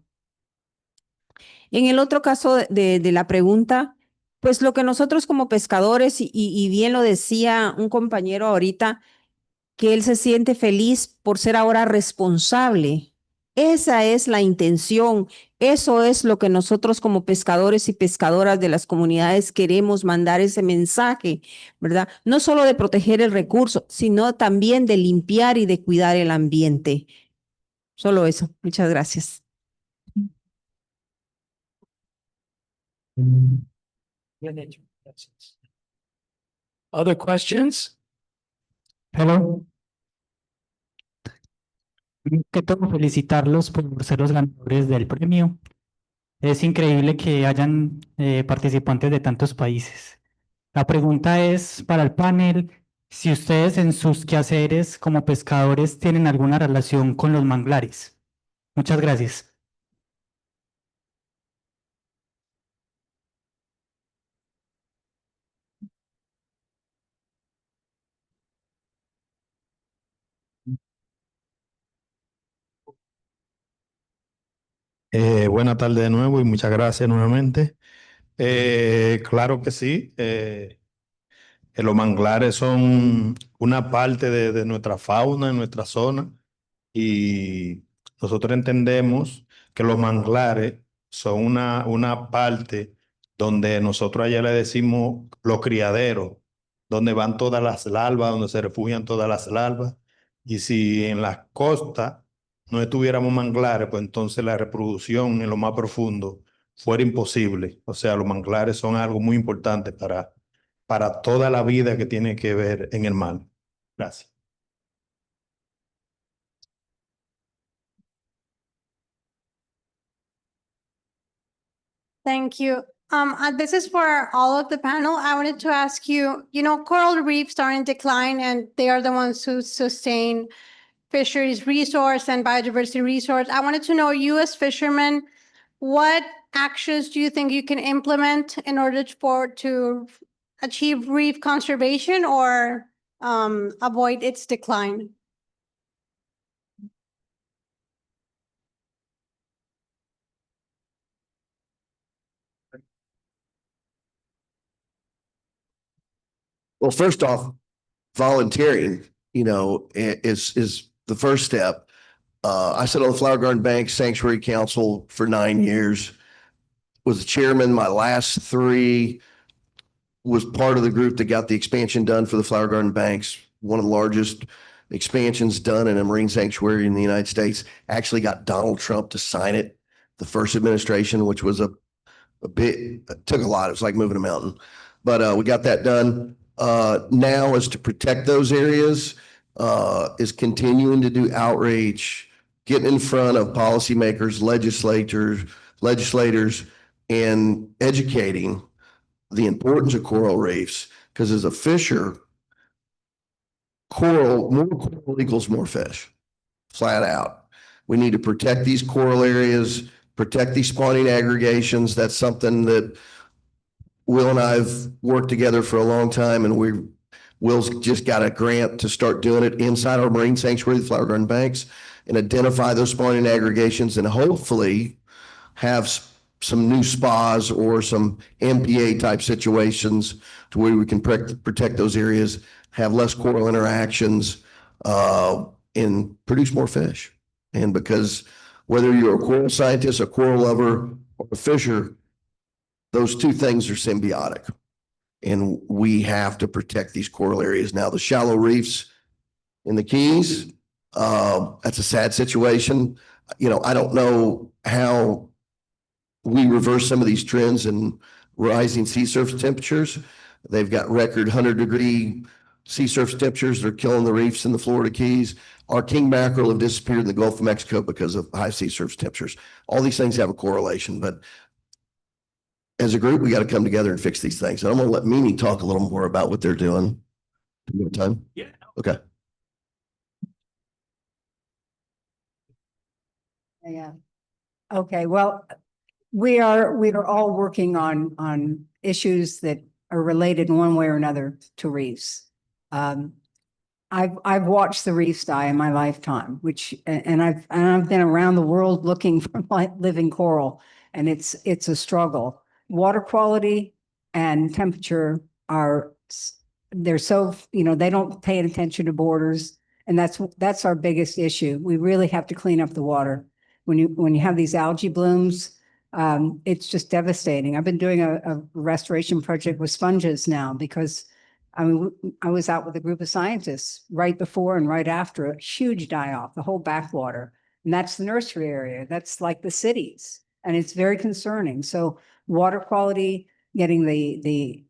En el otro caso de la pregunta, pues lo que nosotros como pescadores, y bien lo decía un compañero ahorita, que él se siente feliz por ser ahora responsable. Esa es la intención, eso es lo que nosotros como pescadores y pescadoras de las comunidades queremos mandar ese mensaje, ¿verdad? No solo de proteger el recurso, sino también de limpiar y de cuidar el ambiente. Solo eso. Muchas gracias. Bien hecho. Gracias. Other questions? Hello. Que todo felicitarlos por ser los ganadores del premio. Es increíble que hayan participantes de tantos países. La pregunta es para el panel, si ustedes en sus quehaceres como pescadores tienen alguna relación con los manglares. Muchas gracias. Buena tarde de nuevo y muchas gracias nuevamente. Claro que sí. Los manglares son una parte de nuestra fauna, de nuestra zona, y nosotros entendemos que los manglares son una parte donde nosotros allá le decimos los criaderos, donde van todas las larvas, donde se refugian todas las larvas. Y si en las costas no estuviéramos manglares, pues entonces la reproducción en lo más profundo fuera imposible. O sea, los manglares son algo muy importante para toda la vida que tiene que ver en el mar. Gracias. Thank you. This is for all of the panel. I wanted to ask you, coral reefs are in decline and they are the ones who sustain fisheries resource and biodiversity resource. I wanted to know, you as fishermen, what actions do you think you can implement in order to achieve reef conservation or avoid its decline? Well, first off, volunteering, is the first step. I sat on the Flower Garden Bank Sanctuary Council for 9 years, was the chairman. My last 3 was part of the group that got the expansion done for the Flower Garden Banks, one of the largest expansions done in a marine sanctuary in the United States. Actually got Donald Trump to sign it, the first administration, which was a bit, took a lot. It was like moving a mountain, but we got that done. Now is to protect those areas, is continuing to do outreach, getting in front of policymakers, legislators, and educating the importance of coral reefs. Because as a fisher, more coral equals more fish, flat out. We need to protect these coral areas, protect these spawning aggregations. That's something that Will and I have worked together for a long time, and Will's just got a grant to start doing it inside our marine sanctuary, the Flower Garden Banks, and identify those spawning aggregations and hopefully have some new spas or some MPA type situations to where we can protect those areas, have less coral interactions, and produce more fish. And because whether you're a coral scientist, a coral lover, or a fisher, those two things are symbiotic. And we have to protect these coral areas. Now, the shallow reefs in the Keys, that's a sad situation. I don't know how we reverse some of these trends in rising sea surface temperatures. They've got record 100-degree sea surface temperatures. They're killing the reefs in the Florida Keys. Our king mackerel have disappeared in the Gulf of Mexico because of high sea surface temperatures. All these things have a correlation, but as a group, we got to come together and fix these things. And I'm going to let Mimi talk a little more about what they're doing. Do you have time? Yeah. Okay. Yeah. Okay, well, we are all working on issues that are related in one way or another to reefs. I've watched the reefs die in my lifetime, and I've been around the world looking for living coral, and it's a struggle. Water quality and temperature they're so, they don't pay attention to borders, and that's our biggest issue. We really have to clean up the water. When you have these algae blooms, it's just devastating. I've been doing a restoration project with sponges now because I was out with a group of scientists right before and right after a huge die-off, the whole backwater. And that's the nursery area. That's like the cities. And it's very concerning. So water quality, getting the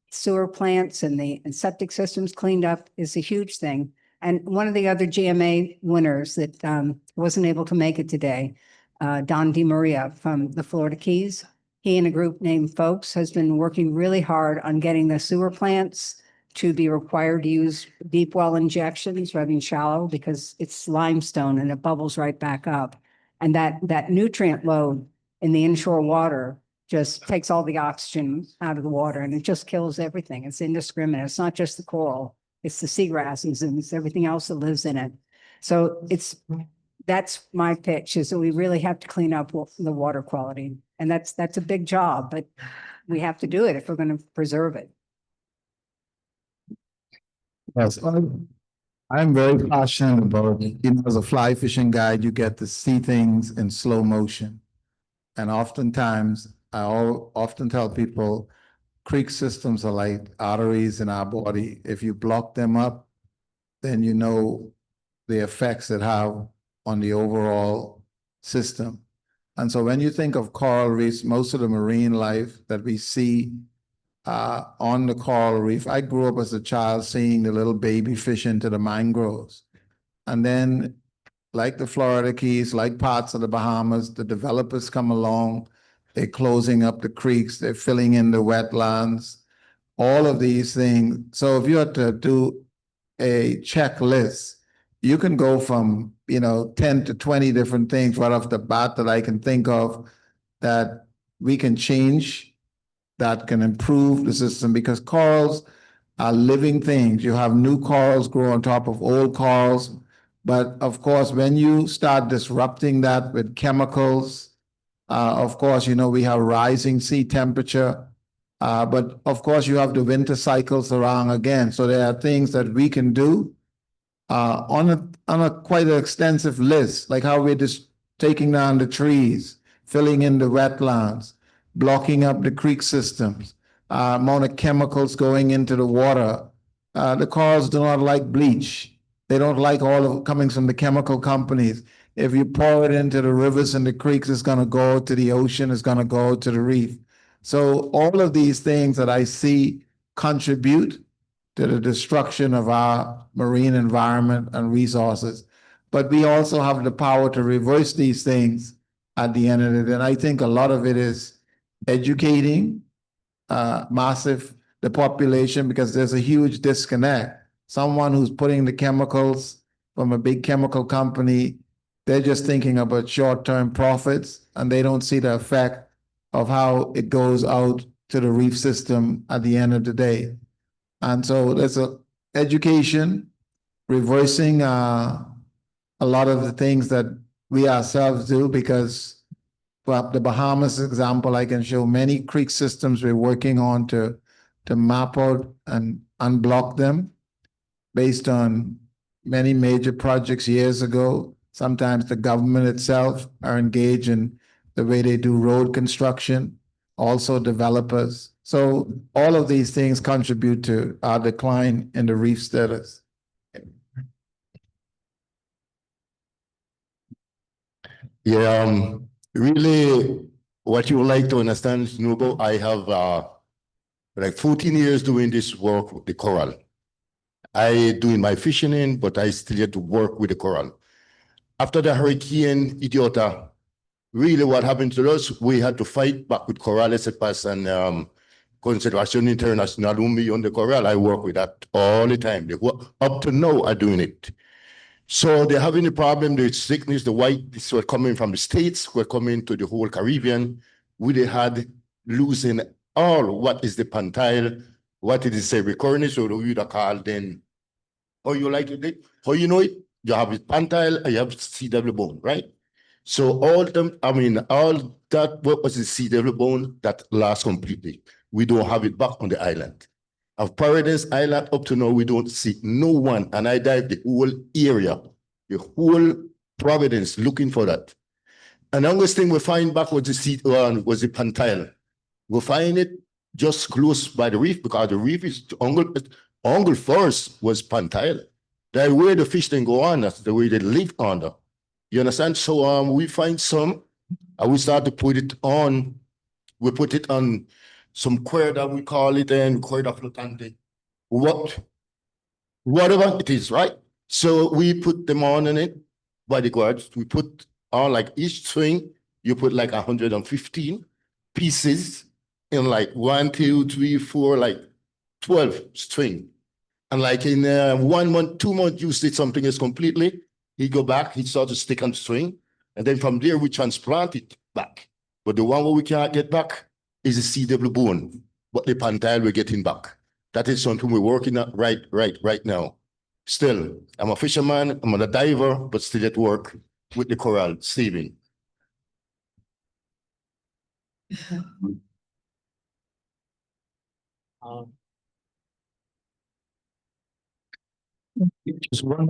sewer plants and septic systems cleaned up is a huge thing. And one of the other GMA winners that wasn't able to make it today, Don DeMaria from the Florida Keys, he and a group named Folks has been working really hard on getting the sewer plants to be required to use deep well injections rather than shallow, because it's limestone and it bubbles right back up. And that nutrient load in the inshore water just takes all the oxygen out of the water, and it just kills everything. It's indiscriminate. It's not just the coral, it's the seagrasses and it's everything else that lives in it. So that's my pitch, is that we really have to clean up the water quality. And that's a big job, but we have to do it if we're going to preserve it. Yes, I'm very passionate about, as a fly fishing guide, you get to see things in slow motion. And oftentimes, I often tell people, creek systems are like arteries in our body. If you block them up, then you know the effects it have on the overall system. And so when you think of coral reefs, most of the marine life that we see on the coral reef, I grew up as a child seeing the little baby fish into the mangroves. And then, like the Florida Keys, like parts of the Bahamas, the developers come along, they're closing up the creeks, they're filling in the wetlands, all of these things. So if you had to do a checklist, you can go from, 10 to 20 different things right off the bat that I can think of that we can change, that can improve the system, because corals are living things. You have new corals grow on top of old corals. But of course, when you start disrupting that with chemicals, of course, we have rising sea temperature. But of course, you have the winter cycles around again. So there are things that we can do on a quite an extensive list, like how we're just taking down the trees, filling in the wetlands, blocking up the creek systems, amount of chemicals going into the water. The corals do not like bleach. They don't like all of coming from the chemical companies. If you pour it into the rivers and the creeks, it's going to go to the ocean, it's going to go to the reef. So all of these things that I see contribute to the destruction of our marine environment and resources. But we also have the power to reverse these things at the end of it. And I think a lot of it is educating the population, because there's a huge disconnect. Someone who's putting the chemicals from a big chemical company, they're just thinking about short-term profits, and they don't see the effect of how it goes out to the reef system at the end of the day. And so there's education, reversing a lot of the things that we ourselves do, because the Bahamas example, I can show many creek systems we're working on to map out and unblock them based on many major projects years ago. Sometimes the government itself are engaged in the way they do road construction, also developers. So all of these things contribute to our decline in the reef status. Yeah, really, what you would like to understand, Noble, I have like 14 years doing this work with the coral. I doing my fishing in, but I still have to work with the coral. After the Hurricane Idiota, really what happened to us, we had to fight back with Corales and Conservation International, only on the coral. I work with that all the time. Up to now, I'm doing it. So they're having a problem, the sickness, the whites were coming from the States, were coming to the whole Caribbean. We had losing all what is the pantile, what it is a recurrence, or we call then, how you like it, how you know it? You have pantile, you have CW bone, right? So all them, all that what was the CW bone that lasts completely. We don't have it back on the island. Of Paradise Island, up to now, we don't see no one. And I dive the whole area, the whole Providence looking for that. And the only thing we find back was the pantile. We find it just close by the reef, because the reef is Angle first was pantile. That way the fish then go on, that's the way they live under. You understand? So we find some, and we start to put it on, we put it on some cuerda, we call it, and cuerda flotante. Whatever it is, right? So we put them on in it, bodyguards. We put on like each string, you put like 115 pieces in like 1, 2, 3, 4, like 12 string. And like in 1 month, 2 months, you see something is completely, he go back, he starts to stick on string. And then from there, we transplant it back. But the one where we cannot get back is the CW bone, but the pantile we're getting back. That is something we're working on right now. Still, I'm a fisherman, I'm a diver, but still at work with the coral saving. Just one,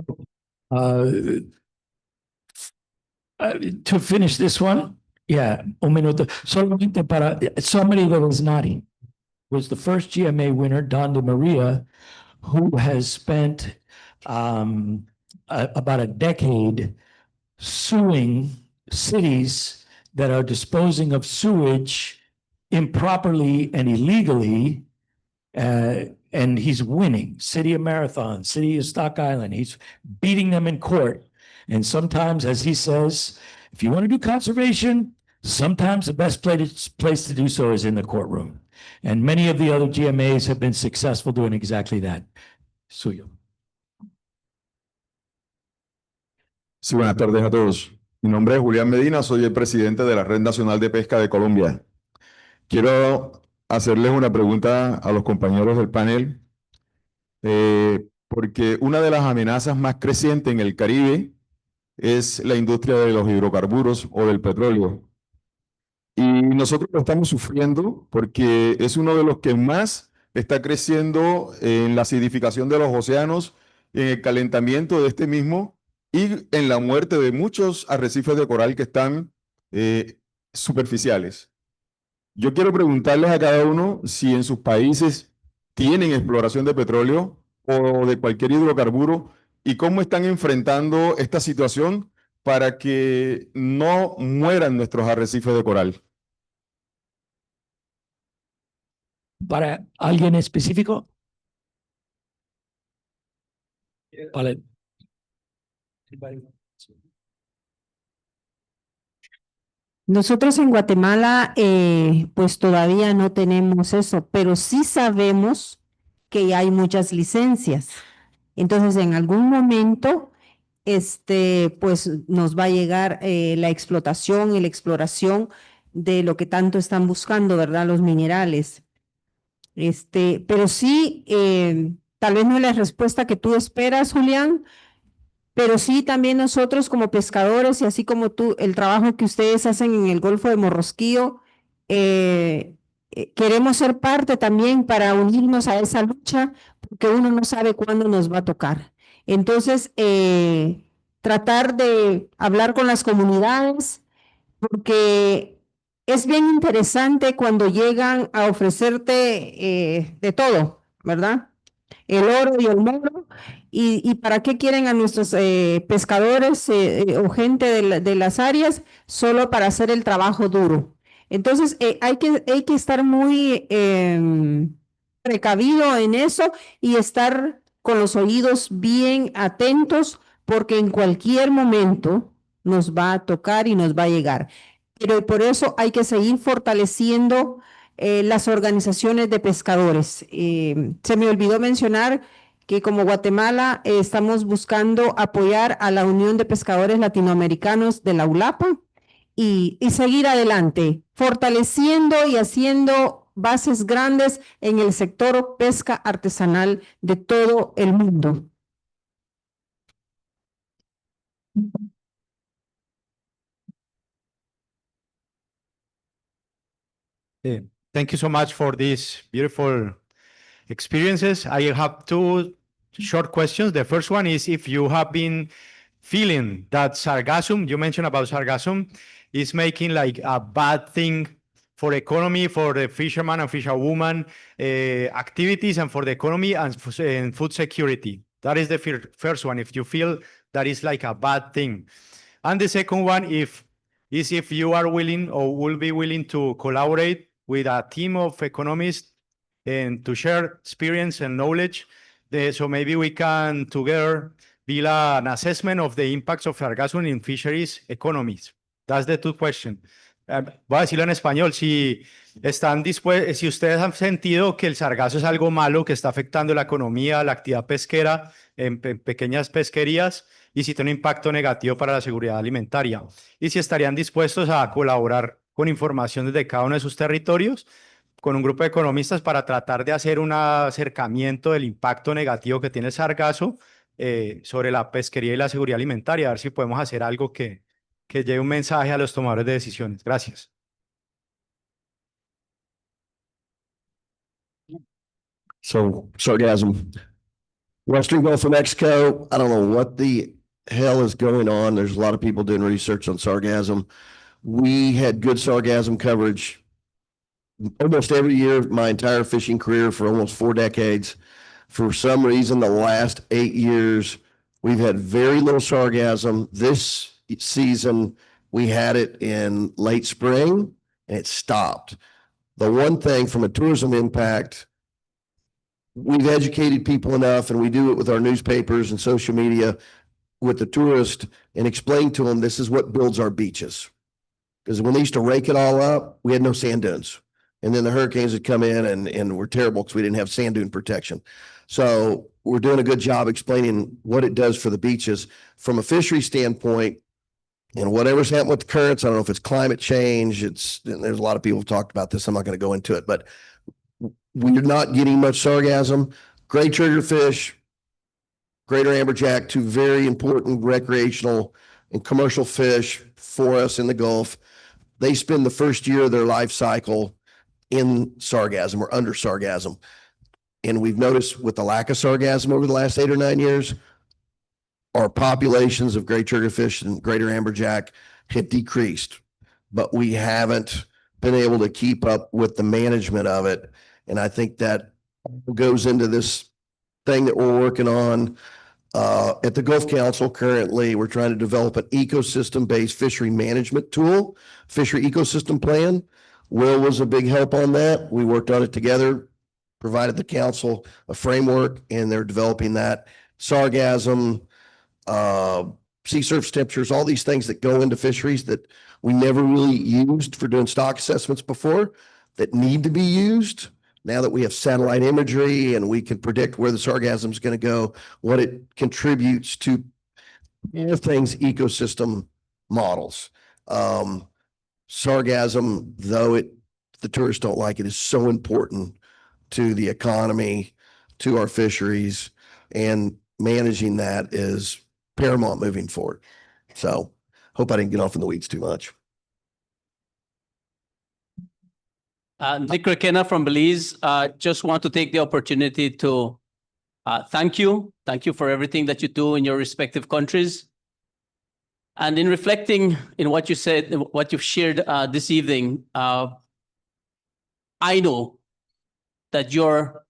to finish this one, yeah, un minuto. Solamente para somebody that was naughty was the first GMA winner, Don De Maria, who has spent about a decade suing cities that are disposing of sewage improperly and illegally. And he's winning. City of Marathon, City of Stock Island, he's beating them in court. And sometimes, as he says, if you want to do conservation, sometimes the best place to do so is in the courtroom. And many of the other GMAs have been successful doing exactly that. Suyo. Sí, buenas tardes a todos. Mi nombre es Julián Medina, soy el presidente de la Red Nacional de Pesca de Colombia. Quiero hacerles una pregunta a los compañeros del panel, porque una de las amenazas más crecientes en el Caribe es la industria de los hidrocarburos o del petróleo. Y nosotros lo estamos sufriendo porque es uno de los que más está creciendo en la acidificación de los océanos, en el calentamiento de este mismo y en la muerte de muchos arrecifes de coral que están superficiales. Yo quiero preguntarles a cada uno si en sus países tienen exploración de petróleo o de cualquier hidrocarburo y cómo están enfrentando esta situación para que no mueran nuestros arrecifes de coral. ¿Para alguien específico? Vale. Nosotros en Guatemala, pues todavía no tenemos eso, pero sí sabemos que hay muchas licencias. Entonces, en algún momento, pues nos va a llegar la explotación y la exploración de lo que tanto están buscando, ¿verdad? Los minerales. Pero sí, tal vez no es la respuesta que tú esperas, Julián, pero sí también nosotros como pescadores y así como tú, el trabajo que ustedes hacen en el Golfo de Morrosquillo, queremos ser parte también para unirnos a esa lucha, porque uno no sabe cuándo nos va a tocar. Entonces, tratar de hablar con las comunidades, porque es bien interesante cuando llegan a ofrecerte de todo, ¿verdad? El oro y el moro. ¿Y para qué quieren a nuestros pescadores o gente de las áreas? Solo para hacer el trabajo duro. Entonces, hay que estar muy precavido en eso y estar con los oídos bien atentos, porque en cualquier momento nos va a tocar y nos va a llegar. Pero por eso hay que seguir fortaleciendo las organizaciones de pescadores. Se me olvidó mencionar que como Guatemala estamos buscando apoyar a la Unión de Pescadores Latinoamericanos de la ULAPA y seguir adelante, fortaleciendo y haciendo bases grandes en el sector pesca artesanal de todo el mundo. Thank you so much for these beautiful experiences. I have two short questions. The first one is if you have been feeling that sargassum, you mentioned about sargassum, is making like a bad thing for economy, for the fisherman and fisherwoman activities, and for the economy and food security. That is the first one. If you feel that is like a bad thing. And the second one, if you are willing or will be willing to collaborate with a team of economists and to share experience and knowledge. So maybe we can together build an assessment of the impacts of sargassum in fisheries economies. That's the two questions. Voy a decirlo en español. Si están dispuestos, si ustedes han sentido que el sargazo es algo malo que está afectando la economía, la actividad pesquera en pequeñas pesquerías, y si tiene un impacto negativo para la seguridad alimentaria. Y si estarían dispuestos a colaborar con información desde cada uno de sus territorios, con un grupo de economistas para tratar de hacer un acercamiento del impacto negativo que tiene el sargazo sobre la pesquería y la seguridad alimentaria, a ver si podemos hacer algo que lleve un mensaje a los tomadores de decisiones. Gracias. So sargassum. Western Gulf of Mexico, I don't know what the hell is going on. There's a lot of people doing research on sargassum. We had good sargassum coverage almost every year, my entire fishing career for almost 4 decades. For some reason, the last 8 years, we've had very little sargassum. This season, we had it in late spring and it stopped. The one thing from a tourism impact, we've educated people enough, and we do it with our newspapers and social media with the tourist, and explain to them this is what builds our beaches. Because when they used to rake it all up, we had no sand dunes. And then the hurricanes would come in and were terrible because we didn't have sand dune protection. So we're doing a good job explaining what it does for the beaches from a fishery standpoint. And whatever's happened with the currents, I don't know if it's climate change, there's a lot of people who talked about this. I'm not going to go into it, but we're not getting much sargassum. Gray triggerfish, greater amberjack, two very important recreational and commercial fish for us in the Gulf. They spend the first year of their life cycle in sargassum or under sargassum. And we've noticed with the lack of sargassum over the last 8 or 9 years, our populations of gray triggerfish and greater amberjack have decreased, but we haven't been able to keep up with the management of it. And I think that goes into this thing that we're working on at the Gulf Council. Currently, we're trying to develop an ecosystem-based fishery management tool, fishery ecosystem plan. Will was a big help on that. We worked on it together, provided the council a framework, and they're developing that. Sargassum, sea surface temperatures, all these things that go into fisheries that we never really used for doing stock assessments before that need to be used. Now that we have satellite imagery and we can predict where the sargassum is going to go, what it contributes to things, ecosystem models. Sargassum, though the tourists don't like it, is so important to the economy, to our fisheries, and managing that is paramount moving forward. So hope I didn't get off in the weeds too much. Nick Requena from Belize. Just want to take the opportunity to thank you. Thank you for everything that you do in your respective countries. And in reflecting in what you said, what you've shared this evening, I know that you're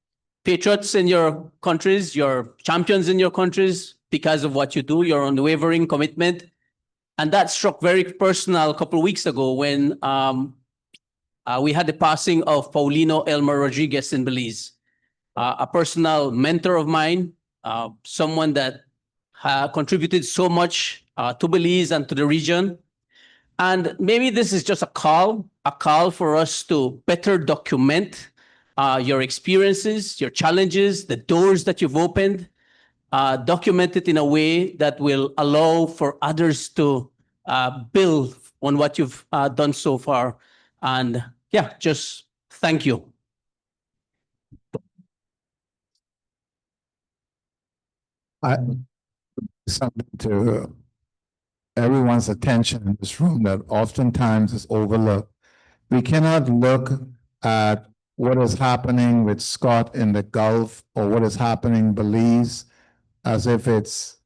patriots in your countries, you're champions in your countries because of what you do, your unwavering commitment. And that struck very personal a couple of weeks ago when we had the passing of Paulino Elmer Rodriguez in Belize, a personal mentor of mine, someone that contributed so much to Belize and to the region. And maybe this is just a call for us to better document your experiences, your challenges, the doors that you've opened, document it in a way that will allow for others to build on what you've done so far. And yeah, just thank you. Something to everyone's attention in this room that oftentimes is overlooked. We cannot look at what is happening with Scott in the Gulf or what is happening in Belize as if it's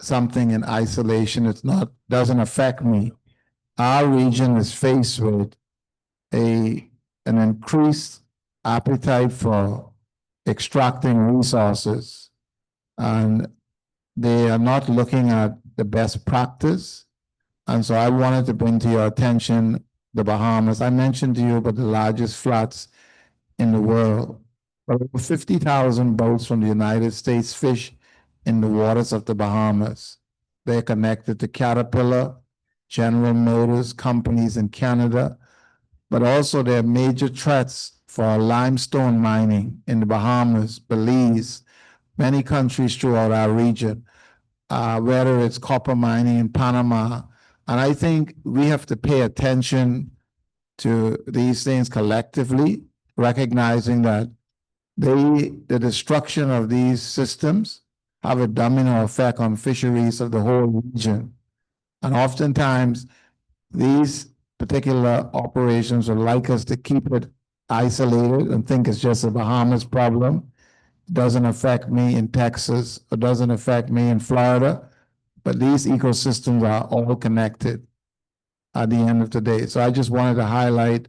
something in isolation. It's not, doesn't affect me. Our region is faced with an increased appetite for extracting resources, and they are not looking at the best practice. And so I wanted to bring to your attention the Bahamas. I mentioned to you about the largest floods in the world. Over 50,000 boats from the United States fish in the waters of the Bahamas. They're connected to Caterpillar, General Motors companies in Canada, but also there are major threats for limestone mining in the Bahamas, Belize, many countries throughout our region, whether it's copper mining in Panama. And I think we have to pay attention to these things collectively, recognizing that the destruction of these systems have a domino effect on fisheries of the whole region. And oftentimes, these particular operations would like us to keep it isolated and think it's just a Bahamas problem. It doesn't affect me in Texas, or doesn't affect me in Florida, but these ecosystems are all connected at the end of the day. So I just wanted to highlight,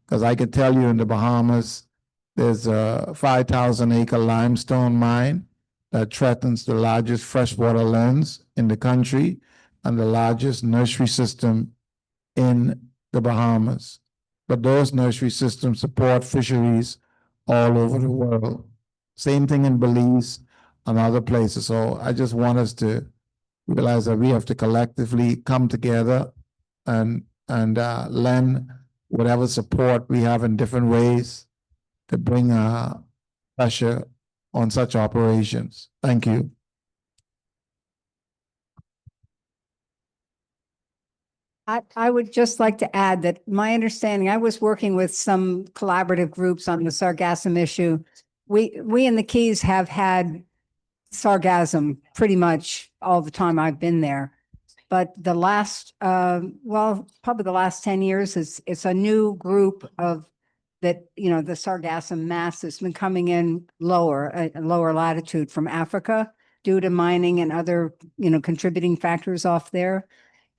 because I could tell you in the Bahamas, there's a 5,000-acre limestone mine that threatens the largest freshwater lens in the country and the largest nursery system in the Bahamas. But those nursery systems support fisheries all over the world. Same thing in Belize and other places. So I just want us to realize that we have to collectively come together and lend whatever support we have in different ways to bring pressure on such operations. Thank you. I would just like to add that my understanding, I was working with some collaborative groups on the sargassum issue. We in the Keys have had sargassum pretty much all the time I've been there. But the last, well, probably the last 10 years, it's a new group of that, you know, the sargassum mass has been coming in lower latitude from Africa due to mining and other, you know, contributing factors off there.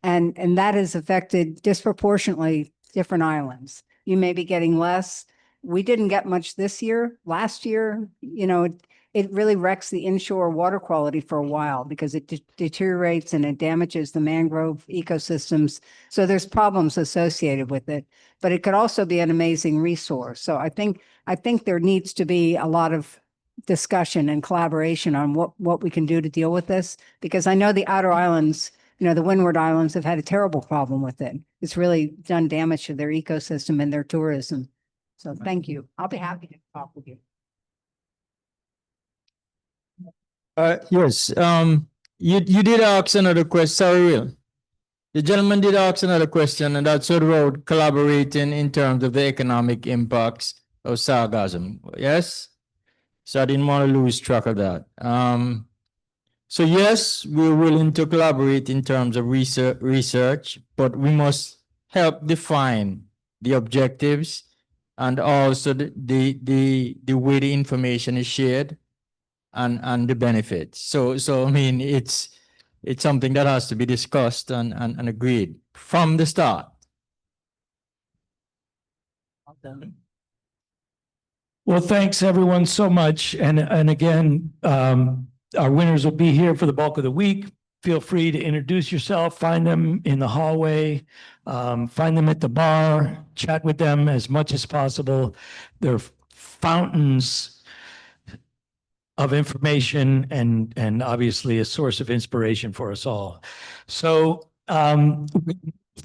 And that has affected disproportionately different islands. You may be getting less. We didn't get much this year. Last year, you know, it really wrecks the inshore water quality for a while because it deteriorates and it damages the mangrove ecosystems. So there's problems associated with it, but it could also be an amazing resource. So I think there needs to be a lot of discussion and collaboration on what we can do to deal with this, because I know the outer islands, you know, the Windward Islands have had a terrible problem with it. It's really done damage to their ecosystem and their tourism. So thank you. I'll be happy to talk with you. Yes, you did ask another question. Sorry, Will. The gentleman did ask another question, and that's about collaborating in terms of the economic impacts of sargassum. Yes? So I didn't want to lose track of that. So yes, we're willing to collaborate in terms of research, but we must help define the objectives and also the way the information is shared and the benefits. So I mean, it's something that has to be discussed and agreed from the start. Well, thanks everyone so much. And again, our winners will be here for the bulk of the week. Feel free to introduce yourself, find them in the hallway, find them at the bar, chat with them as much as possible. They're fountains of information and obviously a source of inspiration for us all. So to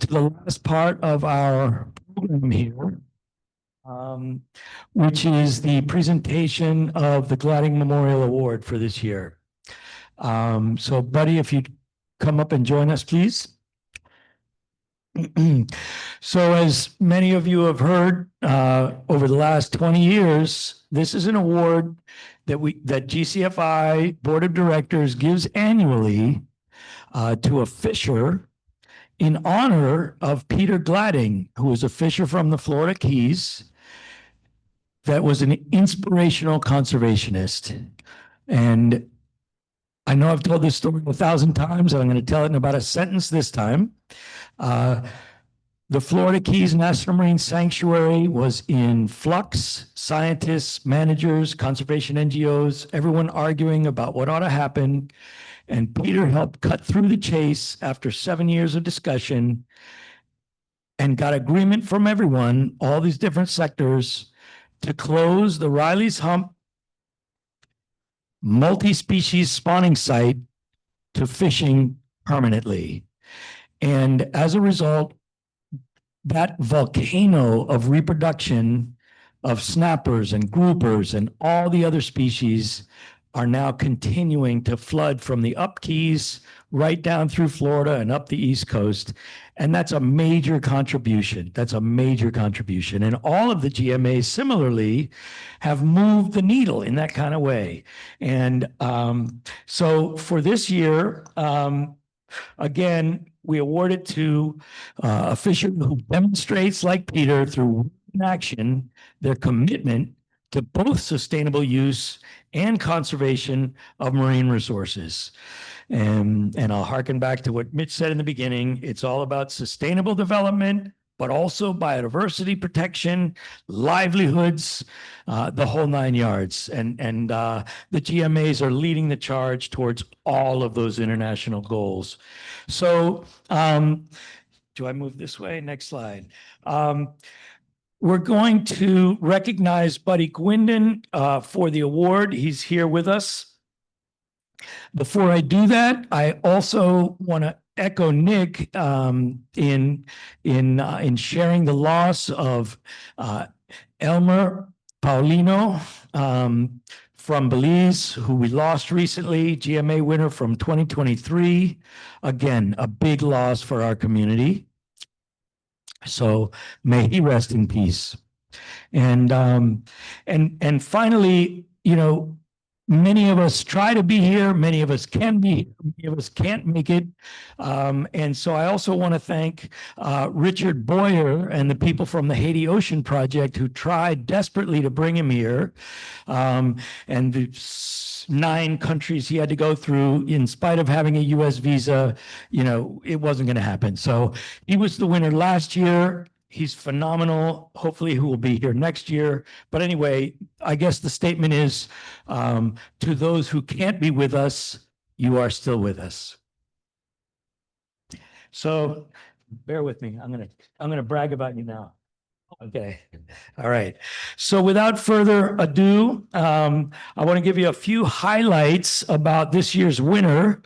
the last part of our program here, which is the presentation of the Gladding Memorial Award for this year. So Buddy, if you'd come up and join us, please. So as many of you have heard, over the last 20 years, this is an award that GCFI Board of Directors gives annually to a fisher in honor of Peter Gladding, who was a fisher from the Florida Keys that was an inspirational conservationist. And I know I've told this story 1,000 times, and I'm going to tell it in about a sentence this time. The Florida Keys National Marine Sanctuary was in flux. Scientists, managers, conservation NGOs, everyone arguing about what ought to happen. And Peter helped cut through the chase after 7 years of discussion and got agreement from everyone, all these different sectors, to close the Riley's Hump multi-species spawning site to fishing permanently. And as a result, that volcano of reproduction of snappers and groupers and all the other species are now continuing to flood from the up Keys right down through Florida and up the East Coast. And that's a major contribution. That's a major contribution. And all of the GMAs similarly have moved the needle in that kind of way. And so for this year, again, we award it to a fisher who demonstrates, like Peter, through action, their commitment to both sustainable use and conservation of marine resources. And I'll harken back to what Mitch said in the beginning. It's all about sustainable development, but also biodiversity protection, livelihoods, the whole 9 yards. And the GMAs are leading the charge towards all of those international goals. So do I move this way? Next slide. We're going to recognize Buddy Gwindon for the award. He's here with us. Before I do that, I also want to echo Nick in sharing the loss of Elmer Paulino from Belize, who we lost recently, GMA winner from 2023. Again, a big loss for our community. So may he rest in peace. And finally, you know, many of us try to be here, many of us can be here, many of us can't make it. And so I also want to thank Richard Boyer and the people from the Haiti Ocean Project who tried desperately to bring him here. And the 9 countries he had to go through, in spite of having a US visa, you know, it wasn't going to happen. So he was the winner last year. He's phenomenal. Hopefully he will be here next year. But anyway, I guess the statement is, to those who can't be with us, you are still with us. So bear with me. I'm gonna brag about you now. Okay. All right. So without further ado, I want to give you a few highlights about this year's winner.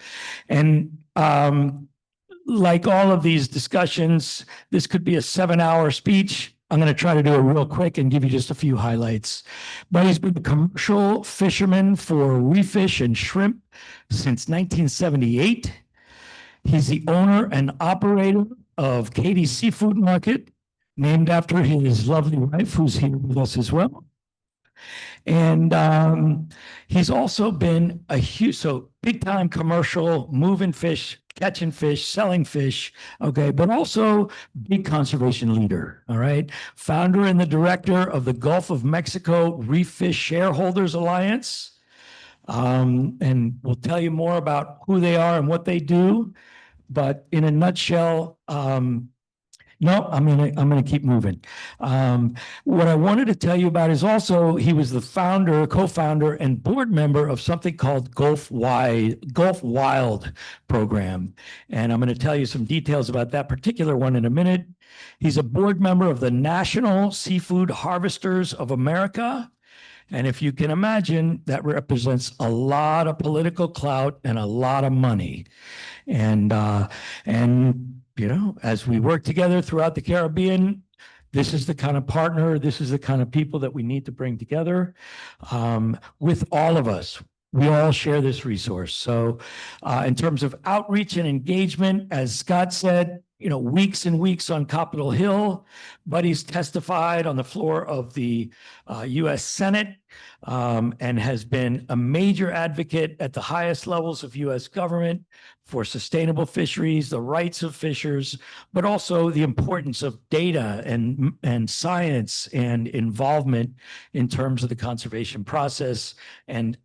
And like all of these discussions, this could be a 7-hour speech. I'm going to try to do it real quick and give you just a few highlights. But he's been a commercial fisherman for reef fish and shrimp since 1978. He's the owner and operator of Katie's Seafood Market, named after his lovely wife, who's here with us as well. And he's also been a huge, so big time commercial, moving fish, catching fish, selling fish, okay, but also big conservation leader, all right? Founder and the director of the Gulf of Mexico Reef Fish Shareholders Alliance. And we'll tell you more about who they are and what they do. But in a nutshell, no, I'm gonna keep moving. What I wanted to tell you about is also he was the founder, co-founder, and board member of something called Gulf Wild program, and I'm going to tell you some details about that particular one in a minute. He's a board member of the National Seafood Harvesters of America, and if you can imagine, that represents a lot of political clout and a lot of money, and you know, as we work together throughout the Caribbean, this is the kind of partner, this is the kind of people that we need to bring together with all of us. We all share this resource. So in terms of outreach and engagement, as Scott said, you know, weeks and weeks on Capitol Hill. Buddy's testified on the floor of the US Senate and has been a major advocate at the highest levels of US government for sustainable fisheries, the rights of fishers, but also the importance of data and science and involvement in terms of the conservation process and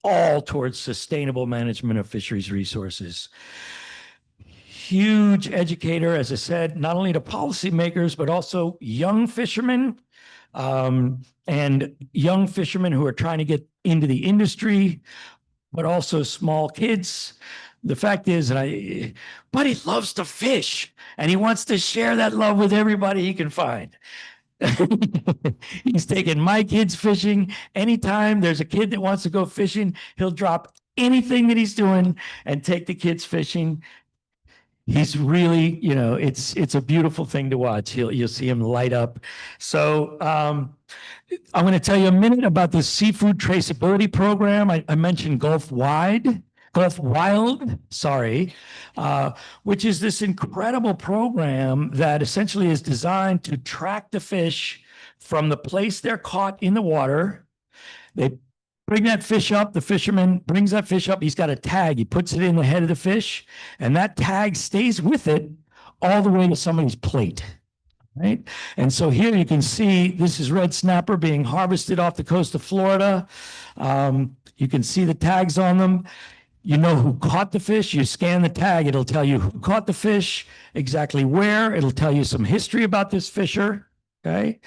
all towards sustainable management of fisheries resources. Huge educator, as I said, not only to policymakers, but also young fishermen and young fishermen who are trying to get into the industry, but also small kids. The fact is that Buddy loves to fish and he wants to share that love with everybody he can find. He's taking my kids fishing. Anytime there's a kid that wants to go fishing, he'll drop anything that he's doing and take the kids fishing. He's really, you know, it's a beautiful thing to watch. You'll see him light up. So I'm going to tell you a minute about the seafood traceability program. I mentioned Gulf Wild, which is this incredible program that essentially is designed to track the fish from the place they're caught in the water. They bring that fish up, the fisherman brings that fish up, he's got a tag, he puts it in the head of the fish, and that tag stays with it all the way to somebody's plate, right? And so here you can see, this is red snapper being harvested off the coast of Florida. You can see the tags on them. You know who caught the fish, you scan the tag, it'll tell you who caught the fish, exactly where, it'll tell you some history about this fisher. Okay.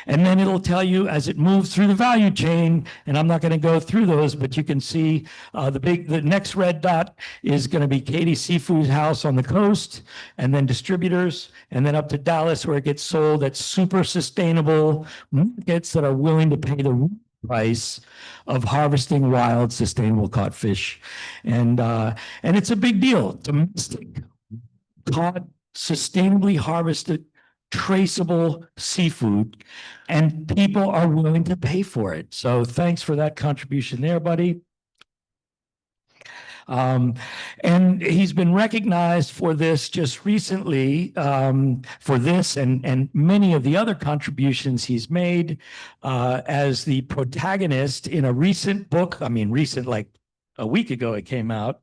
And then it'll tell you as it moves through the value chain, and I'm not going to go through those, but you can see the next red dot is going to be Katie's Seafood House on the coast, and then distributors, and then up to Dallas where it gets sold at super sustainable markets that are willing to pay the price of harvesting wild, sustainable caught fish. And it's a big deal. Domestic, caught, sustainably harvested, traceable seafood, and people are willing to pay for it. So thanks for that contribution there, buddy. And he's been recognized for this just recently, for this and many of the other contributions he's made as the protagonist in a recent book. I mean, recent, like a week ago it came out,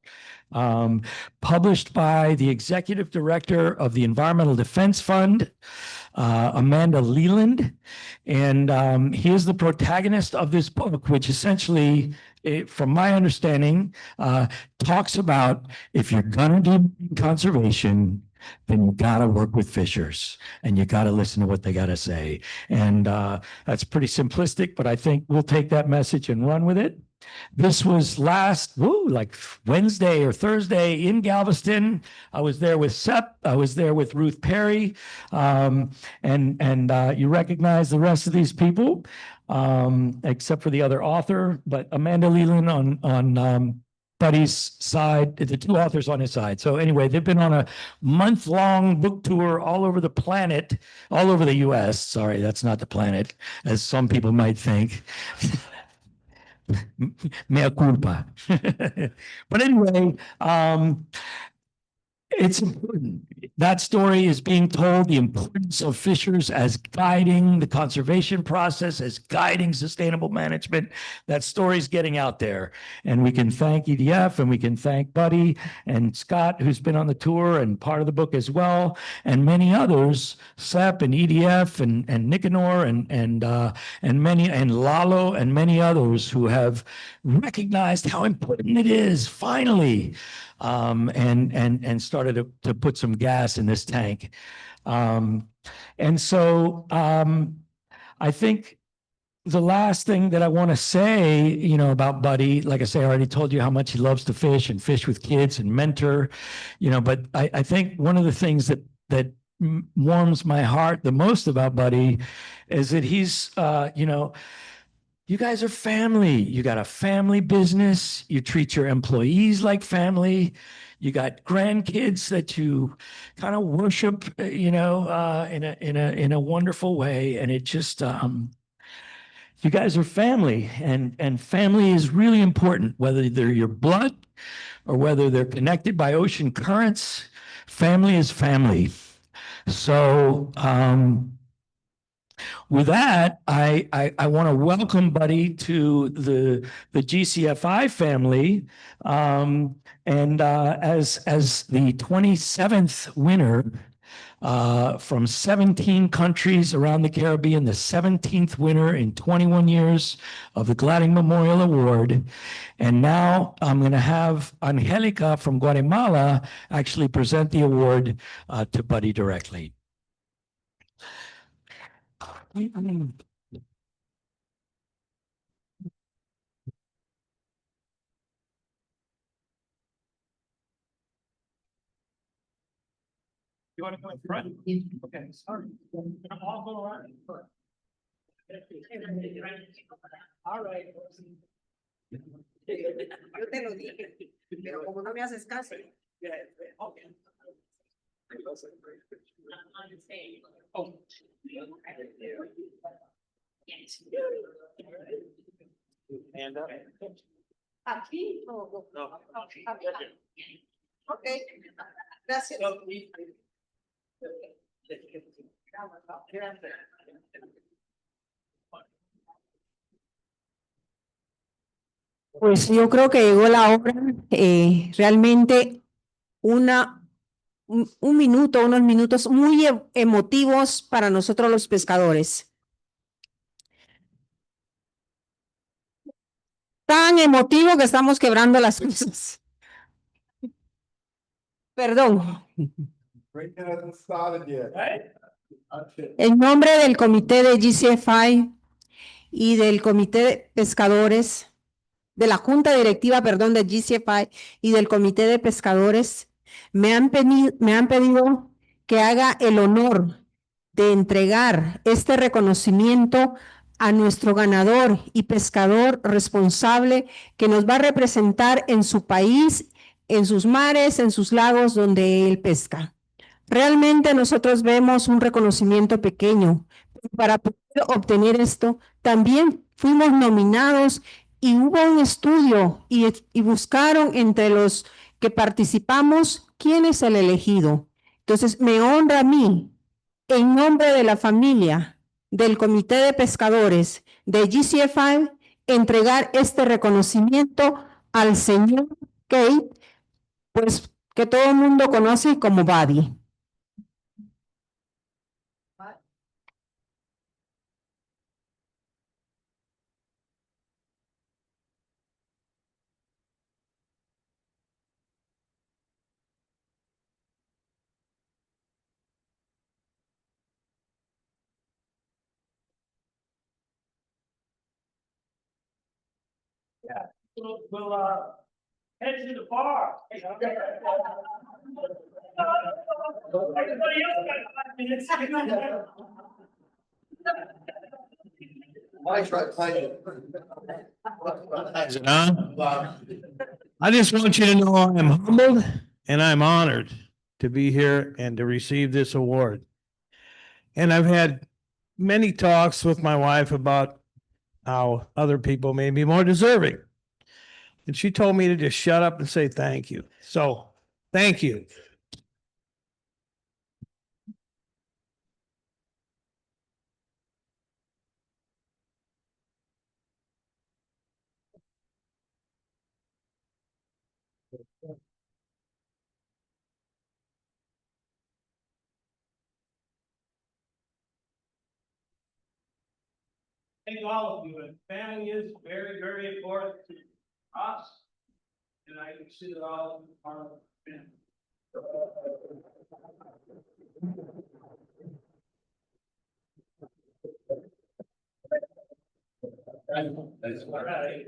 published by the executive director of the Environmental Defense Fund, Amanda Leland. And he is the protagonist of this book, which essentially, from my understanding, talks about if you're gonna do conservation, then you gotta work with fishers and you gotta listen to what they gotta say. And that's pretty simplistic, but I think we'll take that message and run with it. This was like Wednesday or Thursday in Galveston. I was there with Sep. I was there with Ruth Perry. And you recognize the rest of these people, except for the other author, but Amanda Leland on Buddy's side, the two authors on his side. So anyway, they've been on a month-long book tour all over the planet, all over the US. Sorry, that's not the planet, as some people might think. Mea culpa. But anyway, it's important. That story is being told, the importance of fishers as guiding the conservation process, as guiding sustainable management. That story's getting out there. And we can thank EDF and we can thank Buddy and Scott, who's been on the tour and part of the book as well, and many others, SEP and EDF and Nicanor and many, and Lalo and many others who have recognized how important it is, finally, and started to put some gas in this tank. And so I think the last thing that I want to say, about Buddy, like I say, I already told you how much he loves to fish and fish with kids and mentor, but I think one of the things that warms my heart the most about Buddy is that he's, you guys are family. You got a family business. You treat your employees like family. You got grandkids that you kind of worship, in a wonderful way. And it just, you guys are family, and family is really important, whether they're your blood or whether they're connected by ocean currents. Family is family. So, with that, I want to welcome Buddy to the GCFI family, and as the 27th winner from 17 countries around the Caribbean, the 17th winner in 21 years of the Gladding Memorial Award. And now I'm going to have Angelica from Guatemala actually present the award to Buddy directly. You want to go in front? Okay, sorry. I'll go around. All right. Yo te lo dije, pero como no me haces caso. Okay. Hand up. Aquí o ok, gracias. Pues yo creo que llegó la hora, realmente un minuto, unos minutos muy emotivos para nosotros los pescadores. Tan emotivo que estamos quebrando las cosas. Perdón. En nombre del comité de GCFI y del comité de pescadores, de la junta directiva, perdón, de GCFI y del comité de pescadores, me han pedido que haga el honor de entregar este reconocimiento a nuestro ganador y pescador responsable que nos va a representar en su país, en sus mares, en sus lagos donde él pesca. Realmente nosotros vemos un reconocimiento pequeño. Para poder obtener esto, también fuimos nominados y hubo un estudio y buscaron entre los que participamos quién es el elegido. Entonces, me honra a mí, en nombre de la familia, del Comité de Pescadores, de GCFI, entregar este reconocimiento al señor Kate, pues que todo el mundo conoce como Buddy. We'll head to the bar. Everybody else got 5 minutes. I just want you to know I'm humbled and I'm honored to be here and to receive this award. And I've had many talks with my wife about how other people may be more deserving. And she told me to just shut up and say thank you. So, thank you. Thank all of you, and family is very, very important to us. And I consider all of you part of the family. That's all right.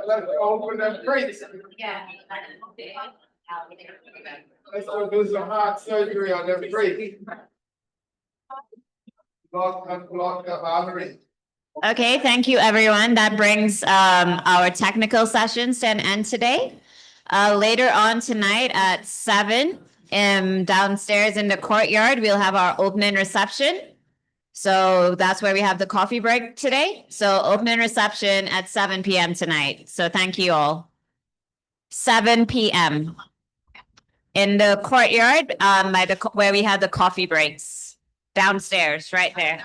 Let's open them crates. Let's go do some heart surgery on them crates. Block the artery. Okay, thank you, everyone. That brings our technical sessions to an end today. Later on tonight at 7, downstairs in the courtyard, we'll have our opening reception. So that's where we have the coffee break today. So opening reception at 7 p.m. tonight. So thank you all. 7 p.m. in the courtyard, where we have the coffee breaks downstairs, right there.